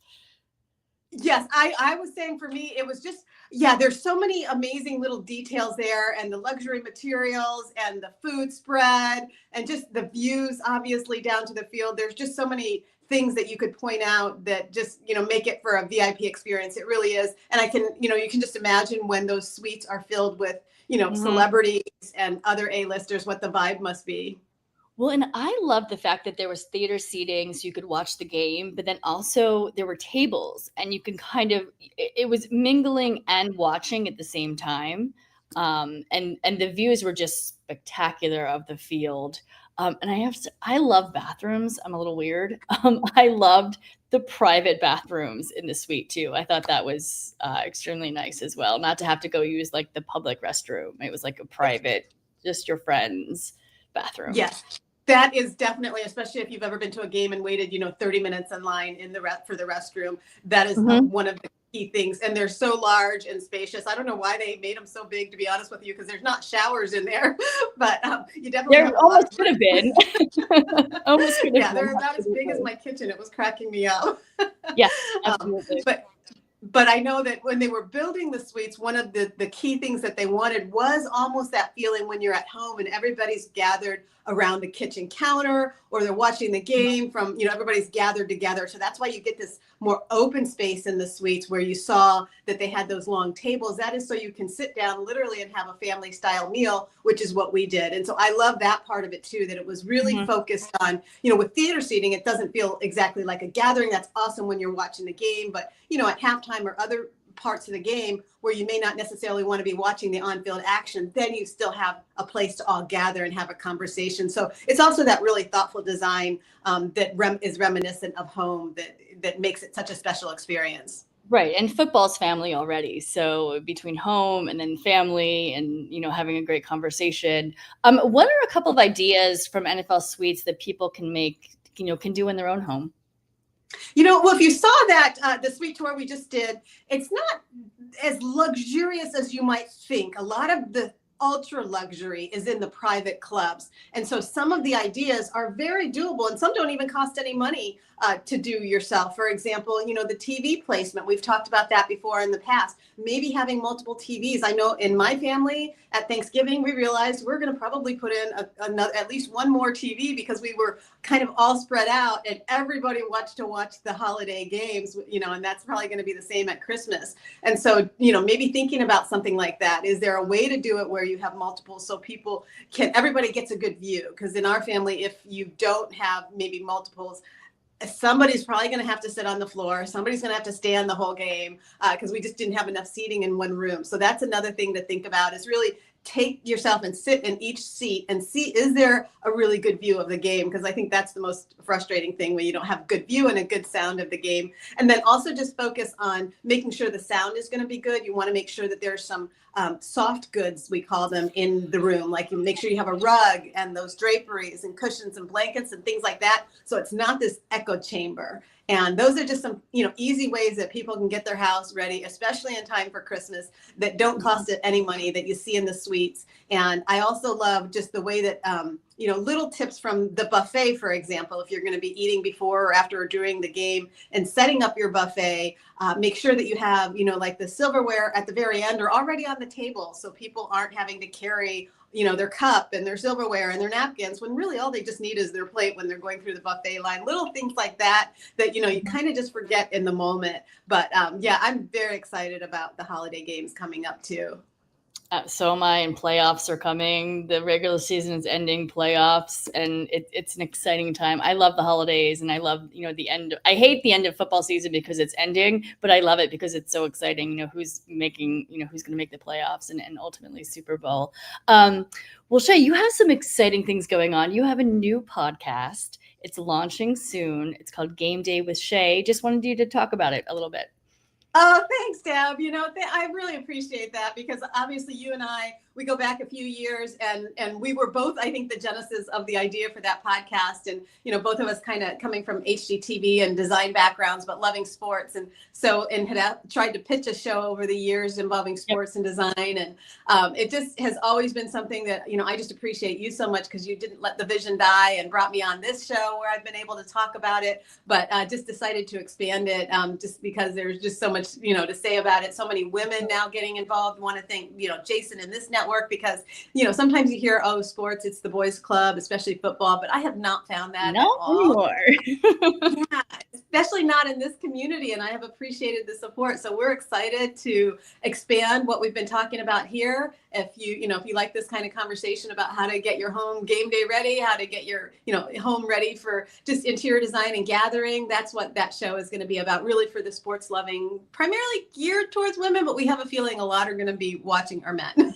S16: Yes, I was saying for me, it was just, there's so many amazing little details there, and the luxury materials and the food spread and just the views, obviously, down to the field. There's just so many things that you could point out that just, make it for a VIP experience. It really is. And I can, you can just imagine when those suites are filled with, celebrities and other A-listers, what the vibe must be.
S1: Well, and I loved the fact that there was theater seating so you could watch the game, but then also there were tables and you can it was mingling and watching at the same time. And the views were just spectacular of the field. And I love bathrooms. I'm a little weird. I loved the private bathrooms in the suite too. I thought that was extremely nice as well. Not to have to go use like the public restroom. It was like a private, just your friends bathroom.
S16: Yes, that is definitely, especially if you've ever been to a game and waited, 30 minutes in line for the restroom. That is one of the key things. And they're so large and spacious. I don't know why they made them so big, to be honest with you, because there's not showers in there. But you definitely
S1: There almost could have been. Almost could have
S16: Yeah,
S1: been.
S16: they're about as big as my kitchen. It was cracking me up.
S1: Yeah, absolutely.
S16: But I know that when they were building the suites, one of the key things that they wanted was almost that feeling when you're at home and everybody's gathered around the kitchen counter, or they're watching the game from, everybody's gathered together. So that's why you get this more open space in the suites where you saw that they had those long tables. That is so you can sit down literally and have a family style meal, which is what we did. And so I love that part of it too, that it was really focused on, with theater seating, it doesn't feel exactly like a gathering. That's awesome when you're watching the game, but at halftime or other parts of the game where you may not necessarily want to be watching the on-field action, then you still have a place to all gather and have a conversation. So it's also that really thoughtful design that is reminiscent of home that makes it such a special experience.
S1: Right. And football's family already. So between home and then family and, having a great conversation. What are a couple of ideas from NFL suites that people can make, can do in their own home?
S16: Well, if you saw that, the suite tour we just did, it's not as luxurious as you might think. A lot of the ultra luxury is in the private clubs. And so some of the ideas are very doable, and some don't even cost any money to do yourself. For example, the TV placement, we've talked about that before in the past. Maybe having multiple TVs. I know in my family at Thanksgiving, we realized we're going to probably put in at least one more TV because we were kind of all spread out and everybody watched the holiday games, and that's probably going to be the same at Christmas. And so, maybe thinking about something like that. Is there a way to do it where you have multiple so everybody gets a good view? Because in our family, if you don't have maybe multiples, somebody's probably going to have to sit on the floor. Somebody's going to have to stand the whole game because we just didn't have enough seating in one room. So that's another thing to think about, is really take yourself and sit in each seat and see, is there a really good view of the game? Because I think that's the most frustrating thing, when you don't have good view and a good sound of the game. And then also just focus on making sure the sound is going to be good. You want to make sure that there's some soft goods, we call them, in the room. Like, you make sure you have a rug and those draperies and cushions and blankets and things like that, so it's not this echo chamber. And those are just some, easy ways that people can get their house ready, especially in time for Christmas, that don't cost it any money, that you see in the suites. And I also love just the way that, little tips from the buffet, for example, if you're going to be eating before or after or during the game and setting up your buffet, make sure that you have, like the silverware at the very end or already on the table, so people aren't having to carry their cup and their silverware and their napkins, when really all they just need is their plate when they're going through the buffet line. Little things like that you kind of just forget in the moment. But I'm very excited about the holiday games coming up too.
S1: So am I, and playoffs are coming. The regular season is ending, playoffs, and it's an exciting time. I love the holidays, and I love, the end. I hate the end of football season because it's ending, but I love it because it's so exciting. Who's going to make the playoffs and ultimately Super Bowl. Well, Shay, you have some exciting things going on. You have a new podcast. It's launching soon. It's called Game Day with Shay. Just wanted you to talk about it a little bit.
S16: Oh, thanks, Deb. I really appreciate that, because obviously you and I, we go back a few years, and we were both, I think, the genesis of the idea for that podcast. And, both of us kind of coming from HGTV and design backgrounds, but loving sports. And had tried to pitch a show over the years involving sports and design. And it just has always been something that, I just appreciate you so much, because you didn't let the vision die and brought me on this show where I've been able to talk about it, but just decided to expand it just because there's just so much, to say about it. So many women now getting involved. Want to thank, Jason and this network, because, sometimes you hear, sports, it's the boys club, especially football, but I have not found that at all. Yeah, especially not in this community. And I have appreciated the support. So we're excited to expand what we've been talking about here. If you like this kind of conversation about how to get your home game day ready, how to get your, home ready for just interior design and gathering, that's what that show is going to be about, really for the sports loving, primarily geared towards women, but we have a feeling a lot are going to be watching our men.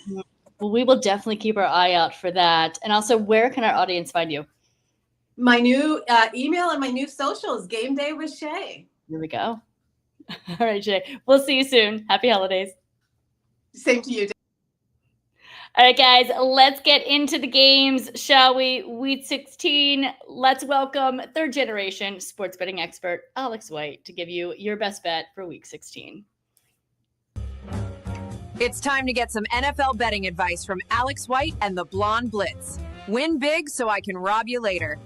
S1: Well, we will definitely keep our eye out for that. And also, where can our audience find you?
S16: My new email and my new socials, Game Day with Shay.
S1: Here we go. All right, Shay. We'll see you soon. Happy holidays.
S16: Same to you.
S1: All right, guys, let's get into the games, shall we? Week 16, let's welcome third generation sports betting expert, Alex White, to give you your best bet for week 16.
S8: It's time to get some NFL betting advice from Alex White and the Blonde Blitz. Win big so I can rob you later.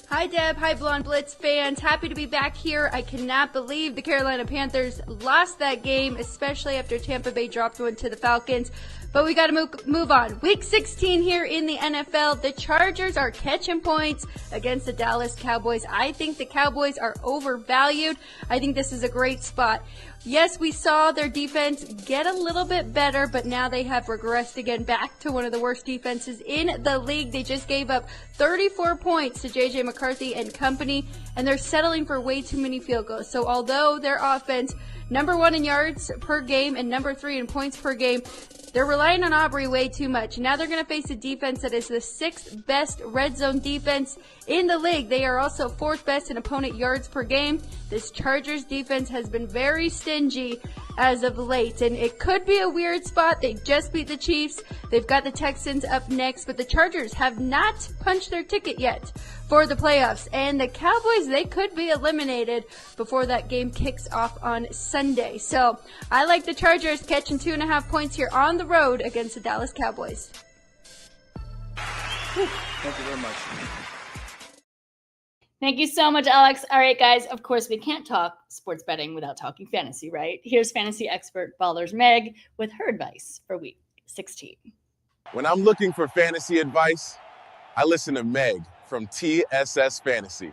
S4: Hi, Deb. Hi, Blonde Blitz fans. Happy to be back here. I cannot believe the Carolina Panthers lost that game, especially after Tampa Bay dropped one to the Falcons. But we got to move on. Week 16 here in the NFL. The Chargers are catching points against the Dallas Cowboys. I think the Cowboys are overvalued. I think this is a great spot. Yes, we saw their defense get a little bit better, but now they have regressed again back to one of the worst defenses in the league. They just gave up 34 points to J.J. McCarthy and company, and they're settling for way too many field goals. So although their offense, number 1 in yards per game and number 3 in points per game, they're relying on Aubrey way too much. Now they're going to face a defense that is the 6th best red zone defense in the league. They are also 4th best in opponent yards per game. This Chargers defense has been very stingy as of late, and it could be a weird spot. They just beat the Chiefs. They've got the Texans up next, but the Chargers have not punched their ticket yet for the playoffs, and the Cowboys, they could be eliminated before that game kicks off on Sunday. So I like the Chargers catching 2.5 points here on the road against the Dallas Cowboys.
S2: Thank you very much.
S1: Thank you so much, Alex. All right, guys, of course, we can't talk sports betting without talking fantasy, right? Here's fantasy expert Ballers Meg with her advice for week 16.
S17: When I'm looking for fantasy advice, I listen to Meg from TSS Fantasy.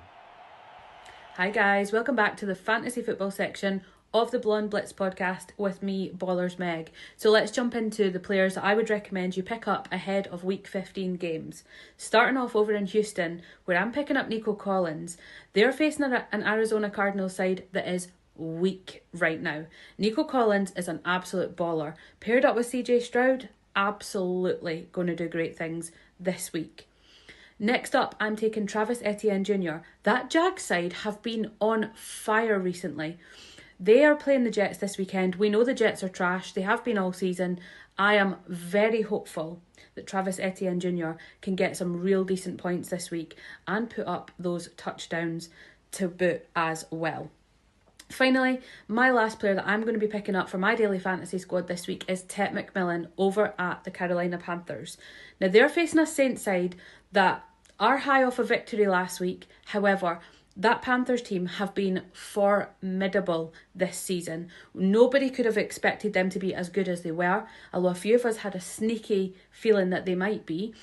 S18: Hi, guys. Welcome back to the fantasy football section of the Blonde Blitz podcast with me, Ballers Meg. So let's jump into the players that I would recommend you pick up ahead of week 15 games. Starting off over in Houston, where I'm picking up Nico Collins. They're facing an Arizona Cardinals side that is weak right now. Nico Collins is an absolute baller. Paired up with CJ Stroud, absolutely going to do great things this week. Next up, I'm taking Travis Etienne Jr. That Jags side have been on fire recently. They are playing the Jets this weekend. We know the Jets are trash. They have been all season. I am very hopeful that Travis Etienne Jr. can get some real decent points this week and put up those touchdowns to boot as well. Finally, my last player that I'm going to be picking up for my daily fantasy squad this week is Ted McMillan over at the Carolina Panthers. Now, they're facing a Saints side that are high off a victory last week. However, that Panthers team have been formidable this season. Nobody could have expected them to be as good as they were, although a few of us had a sneaky feeling that they might be.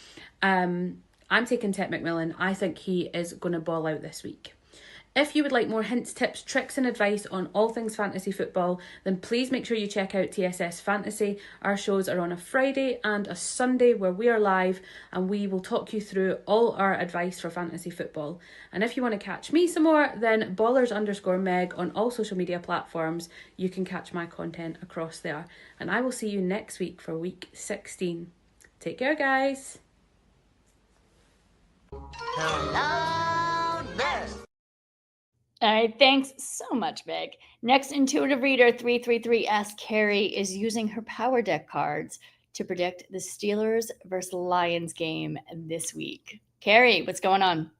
S18: I'm taking Ted McMillan. I think he is going to ball out this week. If you would like more hints, tips, tricks and advice on all things fantasy football, then please make sure you check out TSS Fantasy. Our shows are on a Friday and a Sunday where we are live, and we will talk you through all our advice for fantasy football. And if you want to catch me some more, then Ballers_Meg on all social media platforms. You can catch my content across there. And I will see you next week for week 16. Take care, guys.
S1: Hello there. All right, thanks so much, Meg. Next intuitive reader 333 asks Carrie is using her power deck cards to predict the Steelers versus Lions game this week. Carrie, what's going on?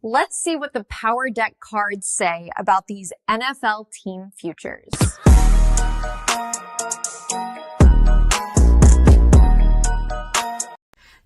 S19: Let's see what the power deck cards say about these NFL team futures.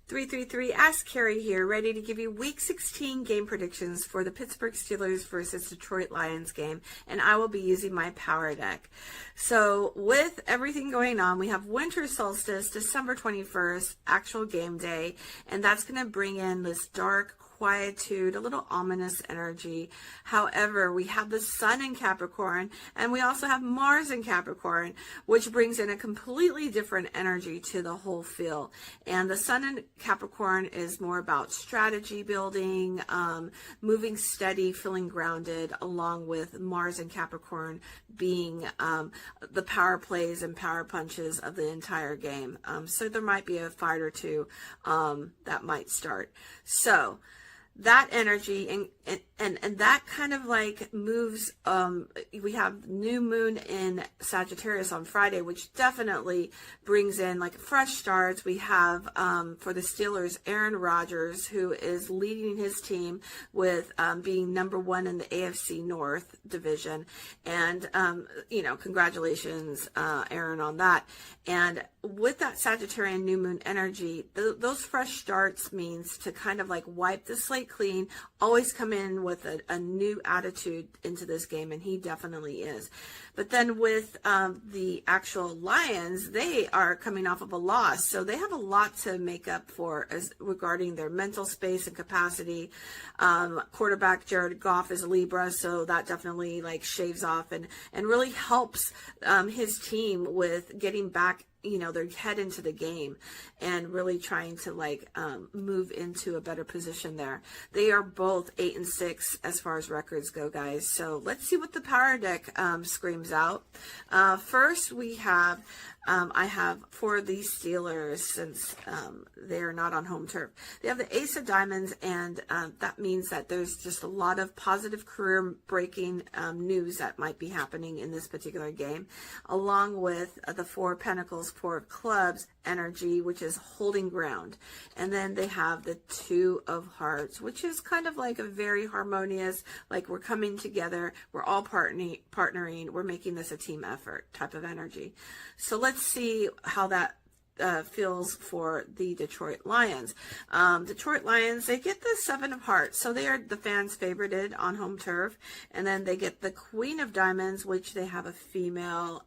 S20: 333 Ask Carrie here, ready to give you Week 16 game predictions for the Pittsburgh Steelers versus Detroit Lions game, and I will be using my power deck. So with everything going on, we have winter solstice, December 21st, actual game day, and that's going to bring in this dark quietude, a little ominous energy. However, we have the sun in Capricorn, and we also have Mars in Capricorn, which brings in a completely different energy to the whole feel. And the sun in Capricorn is more about strategy building, moving steady, feeling grounded, along with Mars in Capricorn being the power plays and power punches of the entire game. So there might be a fight or two that might start. So that energy and that kind of like moves, we have new moon in Sagittarius on Friday, which definitely brings in like fresh starts. We have for the Steelers, Aaron Rodgers, who is leading his team with being number one in the AFC North division. And, congratulations, Aaron, on that. And with that Sagittarian new moon energy, those fresh starts means to kind of like wipe the slate clean, always come in with a new attitude into this game, and he definitely is. But then with the actual Lions, they are coming off of a loss, so they have a lot to make up for as regarding their mental space and capacity. Quarterback Jared Goff is a Libra, so that definitely like shaves off and really helps his team with getting back their head into the game and really trying to move into a better position there. They are both 8-6 as far as records go, guys. So let's see what the power deck screams out. First, we have I have for the Steelers, since they're not on home turf, they have the Ace of Diamonds, and that means that there's just a lot of positive career-breaking news that might be happening in this particular game, along with the Four of Pentacles, Four of Clubs energy, which is holding ground. And then they have the Two of Hearts, which is kind of like a very harmonious, like we're coming together, we're all partnering, we're making this a team effort type of energy. So let's see how that feels for the Detroit Lions. Detroit Lions, they get the Seven of Hearts, so they are the fans' favorited on home turf. And then they get the Queen of Diamonds, which they have a female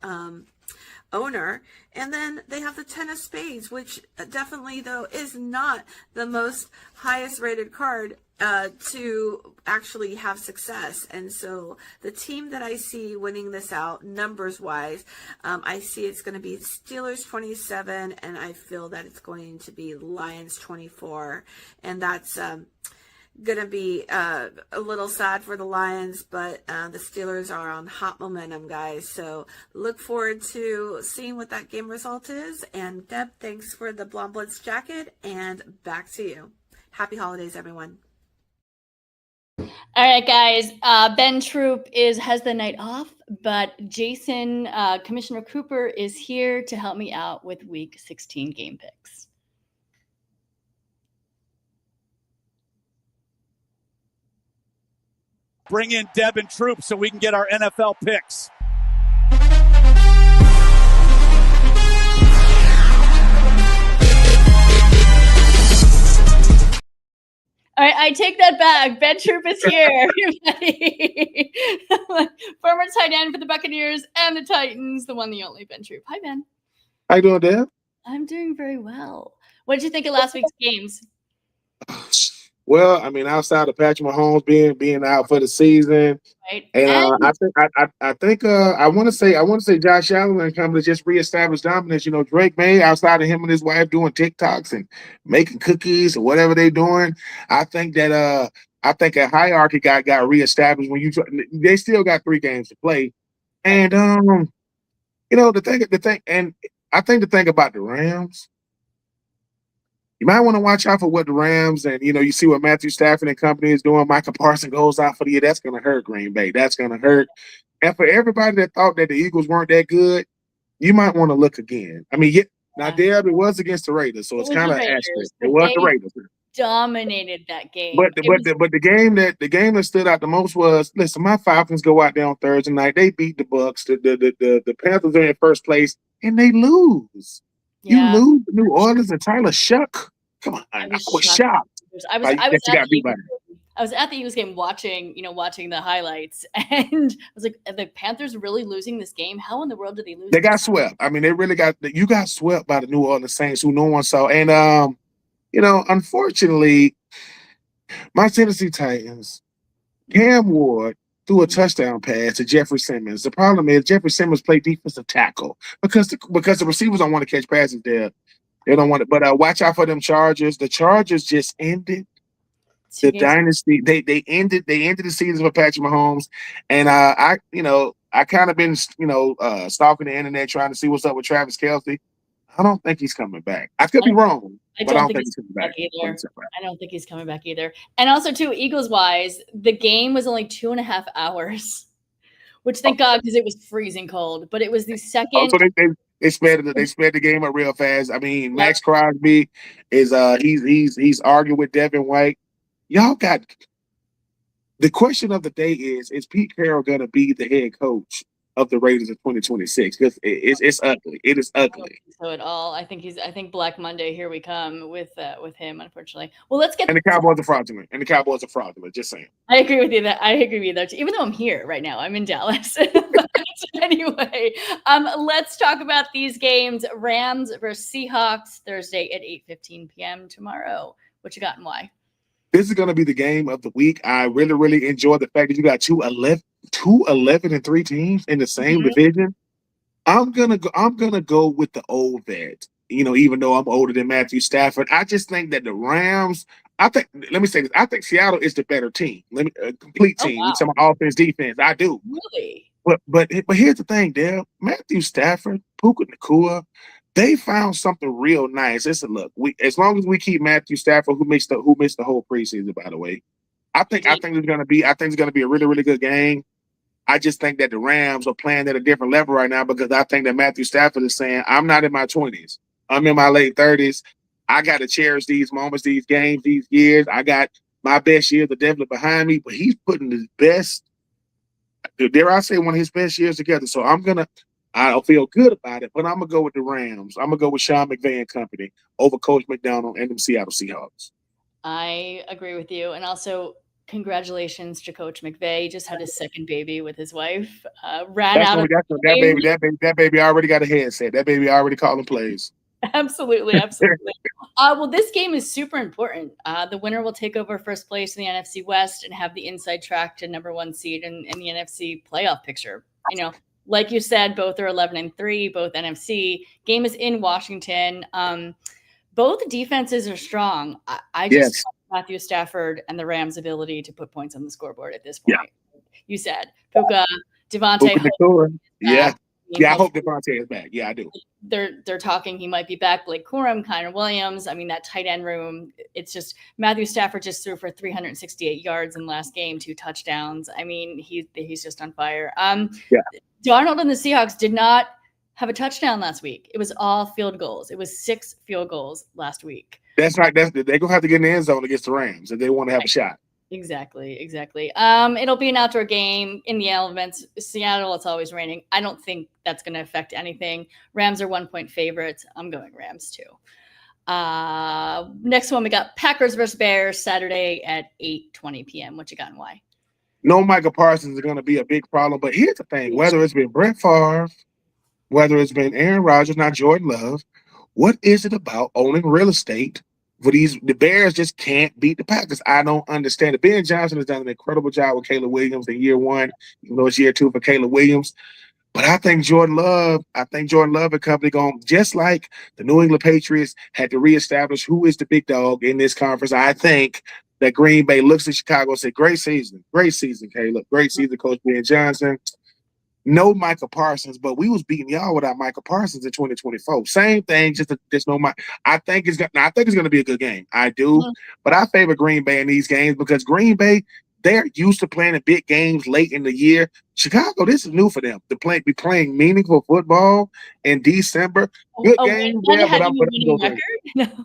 S20: owner. And then they have the Ten of Spades, which definitely, though, is not the most highest rated card to actually have success. And so the team that I see winning this out numbers wise, I see it's going to be Steelers 27, and I feel that it's going to be Lions 24. And that's going to be a little sad for the Lions, but the Steelers are on hot momentum, guys. So look forward to seeing what that game result is. And Deb, thanks for the Blonde Blitz jacket, and back to you. Happy holidays, everyone.
S1: All right, guys. Ben Troupe has the night off, but Jason, Commissioner Cooper, is here to help me out with Week 16 game picks.
S21: Bring in Deb and Troupe so we can get our NFL picks.
S1: All right, I take that back. Ben Troupe is here, everybody. Former tight end for the Buccaneers and the Titans, the one, the only Ben Troupe. Hi, Ben.
S7: How you doing, Deb?
S1: I'm doing very well. What did you think of last week's games?
S7: Well, I mean, outside of Patrick Mahomes being out for the season,
S1: right?
S7: And I think I want to say Josh Allen and company just reestablished dominance. You know, Drake May, outside of him and his wife doing TikToks and making cookies or whatever they're doing, I think that a hierarchy got reestablished when they still got 3 games to play, and you know the thing, and I think the thing about the Rams. You might want to watch out for what the Rams and, you see what Matthew Stafford and company is doing. Michael Parsons goes out for the year. That's going to hurt Green Bay. That's going to hurt. And for everybody that thought that the Eagles weren't that good, you might want to look again. I mean, now, Deb, it was against the Raiders, so it's kind of asterisk. It was the Raiders.
S1: Dominated that game.
S7: But the game that stood out the most was, listen, my Falcons go out there on Thursday night. They beat the Bucs. The Panthers are in first place, and they lose.
S1: Yeah.
S7: You lose to New Orleans and Tyler Shuck. Come on, I was shocked.
S1: I was at the Eagles game watching the highlights, and I was like, are the Panthers really losing this game? How in the world did they lose?
S7: They got swept. I mean, you got swept by the New Orleans Saints, who no one saw. And unfortunately, my Tennessee Titans, Cam Ward threw a touchdown pass to Jeffrey Simmons. The problem is Jeffrey Simmons played defensive tackle because the receivers don't want to catch passes there. They don't want it. But watch out for them Chargers. The Chargers just ended the dynasty. They ended the season for Patrick Mahomes. And I kind of been stalking the internet trying to see what's up with Travis Kelce. I don't think he's coming back. I could be wrong.
S1: I don't think he's coming back either. I don't think he's coming back either. And also, too, Eagles-wise, the game was only 2.5 hours, which thank God, because it was freezing cold. But it was the second.
S7: So they sped the game up real fast. I mean, Max Crosby is he's arguing with Devin White. Y'all got the question of the day is Pete Carroll gonna be the head coach of the Raiders in 2026? Because it's ugly. It is ugly.
S1: I don't think so at all. I think Black Monday, here we come with him, unfortunately. Well, let's get.
S7: And the Cowboys are fraudulent. Just saying.
S1: I agree with you there too. Even though I'm here right now, I'm in Dallas. But anyway, let's talk about these games. Rams versus Seahawks Thursday at 8:15 p.m. tomorrow. What you got and why?
S7: This is going to be the game of the week. I really, really enjoy the fact that you got two 11-3 teams in the same division. I'm gonna go with the old vet. Even though I'm older than Matthew Stafford, I just think that the Rams. Let me say this. I think Seattle is the better team. Complete
S1: Oh,
S7: team.
S1: wow.
S7: We talking about offense, defense. I do.
S1: Really?
S7: But here's the thing, Dale. Matthew Stafford, Puka Nacua, they found something real nice. It's a look. As long as we keep Matthew Stafford, who missed the whole preseason, by the way. I think it's gonna be a really, really good game. I just think that the Rams are playing at a different level right now because I think that Matthew Stafford is saying, I'm not in my 20s. I'm in my late 30s. I got to cherish these moments, these games, these years. I got my best years are definitely behind me, but he's putting his best, dare I say, one of his best years together. So I don't feel good about it, but I'm going to go with the Rams. I'm going to go with Sean McVay and company over Coach McDonald and the Seattle Seahawks.
S1: I agree with you. And also, congratulations to Coach McVay. He just had his second baby with his wife.
S7: That baby already got a headset. That baby already calling plays.
S1: Absolutely, absolutely. Well, this game is super important. The winner will take over first place in the NFC West and have the inside track to #1 seed in the NFC playoff picture. Like you said, both are 11-3, both NFC. Game is in Washington. Both defenses are strong. I just
S7: Yes.
S1: Matthew Stafford and the Rams' ability to put points on the scoreboard at this point. Yeah. You said Puka, Devontae.
S7: Yeah. I hope Devontae is back. Yeah, I do.
S1: They're talking he might be back. Blake Corum, Connor Williams. I mean, that tight end room. It's just Matthew Stafford just threw for 368 yards in last game, 2 touchdowns. I mean, he's just on fire. Darnold and the Seahawks did not have a touchdown last week. It was all field goals. It was 6 field goals last week.
S7: That's right. They're going to have to get in the end zone against the Rams if they want to have a shot.
S1: Exactly. It'll be an outdoor game in the elements. Seattle, it's always raining. I don't think that's going to affect anything. Rams are 1-point favorites. I'm going Rams too. Next one, we got Packers versus Bears Saturday at 8:20 p.m. What you got and why?
S7: No, Micah Parsons is going to be a big problem. But here's the thing: whether it's been Brett Favre, whether it's been Aaron Rodgers, not Jordan Love, what is it about owning real estate? The Bears just can't beat the Packers. I don't understand it. Ben Johnson has done an incredible job with Caleb Williams in year 1, even though it's year 2 for Caleb Williams. But I think Jordan Love and company going, just like the New England Patriots had to reestablish who is the big dog in this conference. I think that Green Bay looks at Chicago and said, great season, Caleb. Great season, Coach Ben Johnson. No Micah Parsons, but we was beating y'all without Micah Parsons in 2024. Same thing, just no Mike. I think it's going to be a good game. I do, but I favor Green Bay in these games because Green Bay, they're used to playing in big games late in the year. Chicago, this is new for them to be playing meaningful football in December. Good game, yeah, but I'm going to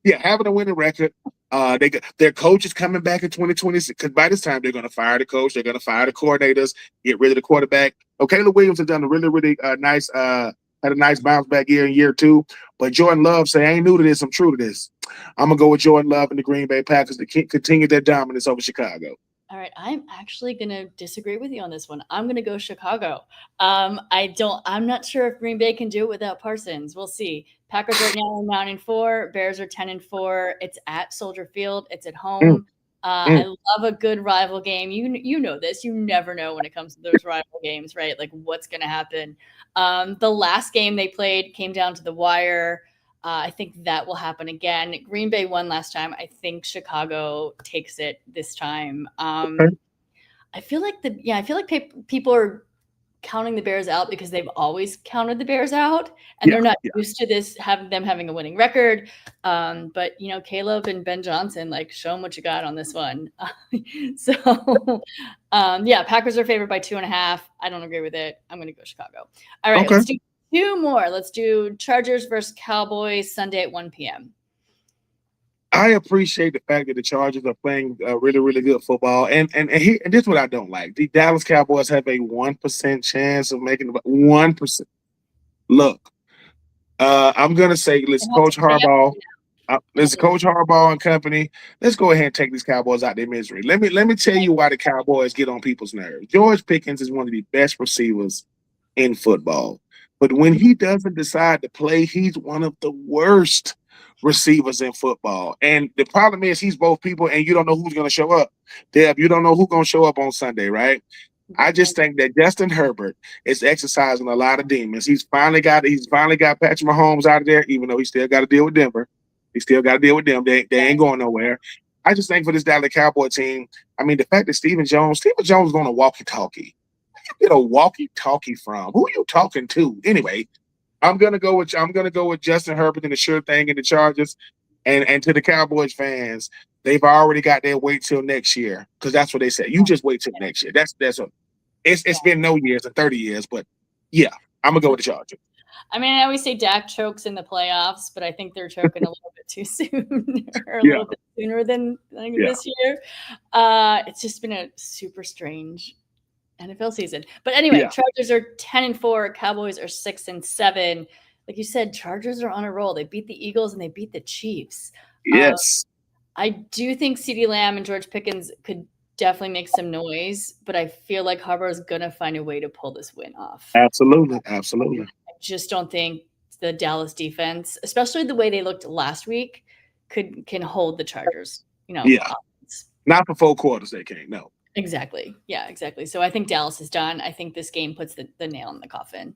S7: yeah, having a winning record. Their coach is coming back in 2026 because by this time they're going to fire the coach, they're going to fire the coordinators, get rid of the quarterback. Caleb Williams has done a really, really nice, had a nice bounce back year in year 2. But Jordan Love say, I ain't new to this, I'm true to this. I'm gonna go with Jordan Love and the Green Bay Packers to continue their dominance over Chicago.
S1: All right, I'm actually going to disagree with you on this one. I'm going to go Chicago. I'm not sure if Green Bay can do it without Parsons. We'll see. Packers right now are 9-4. Bears are 10-4. It's at Soldier Field. It's at home. I love a good rival game. You know this. You never know when it comes to those rival games, right? Like what's going to happen. The last game they played came down to the wire. I think that will happen again. Green Bay won last time. I think Chicago takes it this time. I feel like people are counting the Bears out because they've always counted the Bears out, and they're not used to this having a winning record. But Caleb and Ben Johnson, show them what you got on this one. Packers are favored by 2.5. I don't agree with it. I'm going to go Chicago. All right, Let's do 2 more. Let's do Chargers versus Cowboys Sunday at 1 p.m.
S7: I appreciate the fact that the Chargers are playing really, really good football. And this is what I don't like. The Dallas Cowboys have a 1% chance of making about 1%. Look, I'm going to say, Coach Harbaugh and company. Let's go ahead and take these Cowboys out their misery. Let me tell you why the Cowboys get on people's nerves. George Pickens is one of the best receivers in football. But when he doesn't decide to play, he's one of the worst receivers in football. And the problem is he's both people, and you don't know who's going to show up. Deb, you don't know who's going to show up on Sunday, right? I just think that Justin Herbert is exercising a lot of demons. He's finally got Patrick Mahomes out of there, even though he still got to deal with Denver. He still got to deal with them. They ain't going nowhere. I just think for this Dallas Cowboy team, I mean, the fact that Stephen Jones is on a walkie-talkie. Where you get a walkie-talkie from? Who are you talking to? Anyway, I'm gonna go with Justin Herbert and the sure thing in the Chargers. And to the Cowboys fans, they've already got their wait till next year, because that's what they said. You just wait till next year. It's been no years and 30 years, but yeah, I'm gonna go with the Chargers.
S1: I mean, I always say Dak chokes in the playoffs, but I think they're choking a little bit too soon, or a little bit sooner than this year. It's just been a super strange NFL season. But anyway, Chargers are 10-4, Cowboys are 6-7. Like you said, Chargers are on a roll. They beat the Eagles and they beat the Chiefs.
S7: Yes.
S1: I do think CeeDee Lamb and George Pickens could definitely make some noise, but I feel like Harbaugh is going to find a way to pull this win off.
S7: Absolutely.
S1: I just don't think the Dallas defense, especially the way they looked last week, can hold the Chargers. Offense.
S7: Not for 4 quarters they can't. No.
S1: Exactly. Yeah, exactly. So I think Dallas is done. I think this game puts the nail in the coffin.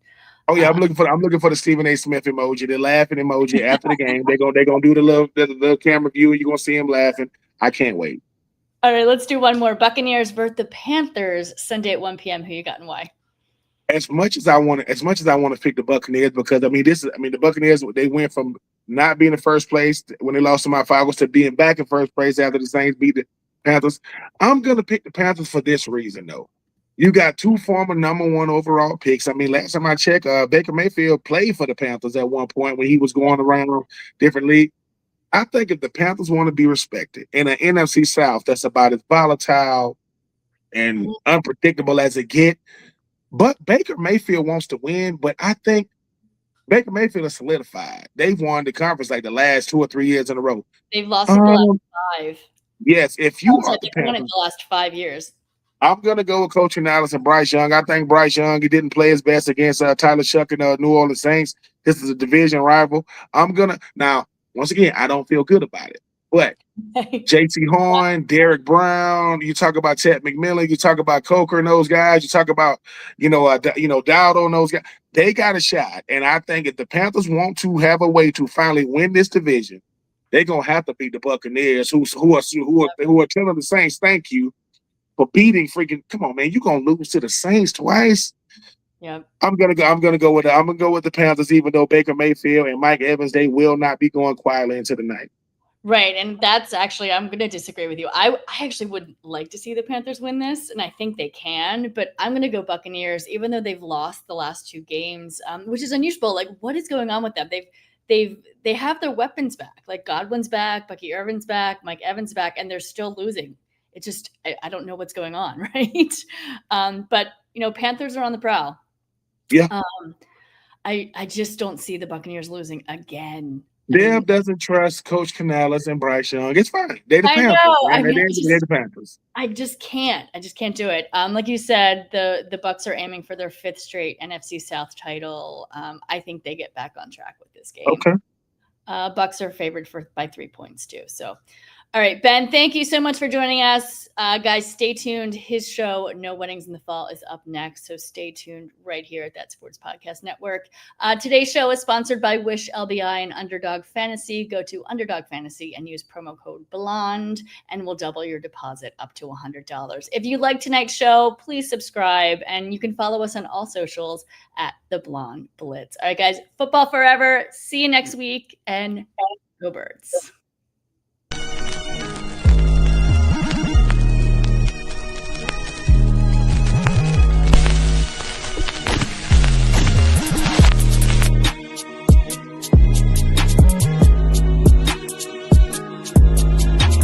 S7: Oh yeah, I'm looking for the Stephen A. Smith emoji, the laughing emoji after the game. They're gonna do the little camera view. You're gonna see him laughing. I can't wait.
S1: All right, let's do one more. Buccaneers versus the Panthers Sunday at 1 p.m. Who you got and why?
S7: As much as I want to pick the Buccaneers, because the Buccaneers, they went from not being in first place when they lost to my Falcons to being back in first place after the Saints beat the Panthers. I'm gonna pick the Panthers for this reason though. You got 2 former number 1 overall picks. I mean, last time I checked, Baker Mayfield played for the Panthers at one point when he was going around different leagues. I think if the Panthers want to be respected in an NFC South that's about as volatile and unpredictable as it gets, but Baker Mayfield wants to win, but I think Baker Mayfield is solidified. They've won the conference like the last 2 or 3 years in a row.
S1: They've lost the last 5.
S7: Yes, if you are the
S1: they've won it
S7: Panthers,
S1: the last 5 years.
S7: I'm going to go with Coach Canales and Bryce Young. I think Bryce Young, he didn't play his best against Tyler Shuck and New Orleans Saints. This is a division rival. Now, once again, I don't feel good about it. But J.T. Horn, Derek Brown, you talk about Chet McMillan, you talk about Coker and those guys, you talk about, Dowdle and those guys. They got a shot. And I think if the Panthers want to have a way to finally win this division, they're going to have to beat the Buccaneers, who are telling the Saints, thank you for beating freaking. Come on, man, you gonna lose to the Saints twice?
S1: Yeah,
S7: I'm gonna go with the Panthers, even though Baker Mayfield and Mike Evans, they will not be going quietly into the night.
S1: Right, and that's actually, I'm going to disagree with you. I actually would like to see the Panthers win this, and I think they can, but I'm going to go Buccaneers, even though they've lost the last 2 games, which is unusual. Like, what is going on with them? They have their weapons back. Like, Godwin's back, Bucky Irvin's back, Mike Evans back, and they're still losing. It just, I don't know what's going on, right? But, Panthers are on the prowl.
S7: Yeah.
S1: I just don't see the Buccaneers losing again.
S7: Deb doesn't trust Coach Canales and Bryce Young. It's fine. They're the Panthers. They're the Panthers.
S1: I just can't do it. Like you said, the Bucs are aiming for their 5th straight NFC South title. I think they get back on track with this game.
S7: Okay.
S1: Bucs are favored by 3 points too. So, all right, Ben, thank you so much for joining us. Guys, stay tuned. His show, No Weddings in the Fall, is up next. So stay tuned right here at That Sports Podcast Network. Today's show is sponsored by Wish LBI and Underdog Fantasy. Go to Underdog Fantasy and use promo code BLONDE, and we'll double your deposit up to $100. If you like tonight's show, please subscribe, and you can follow us on all socials at The Blonde Blitz. All right, guys, football forever. See you next week, and go Birds.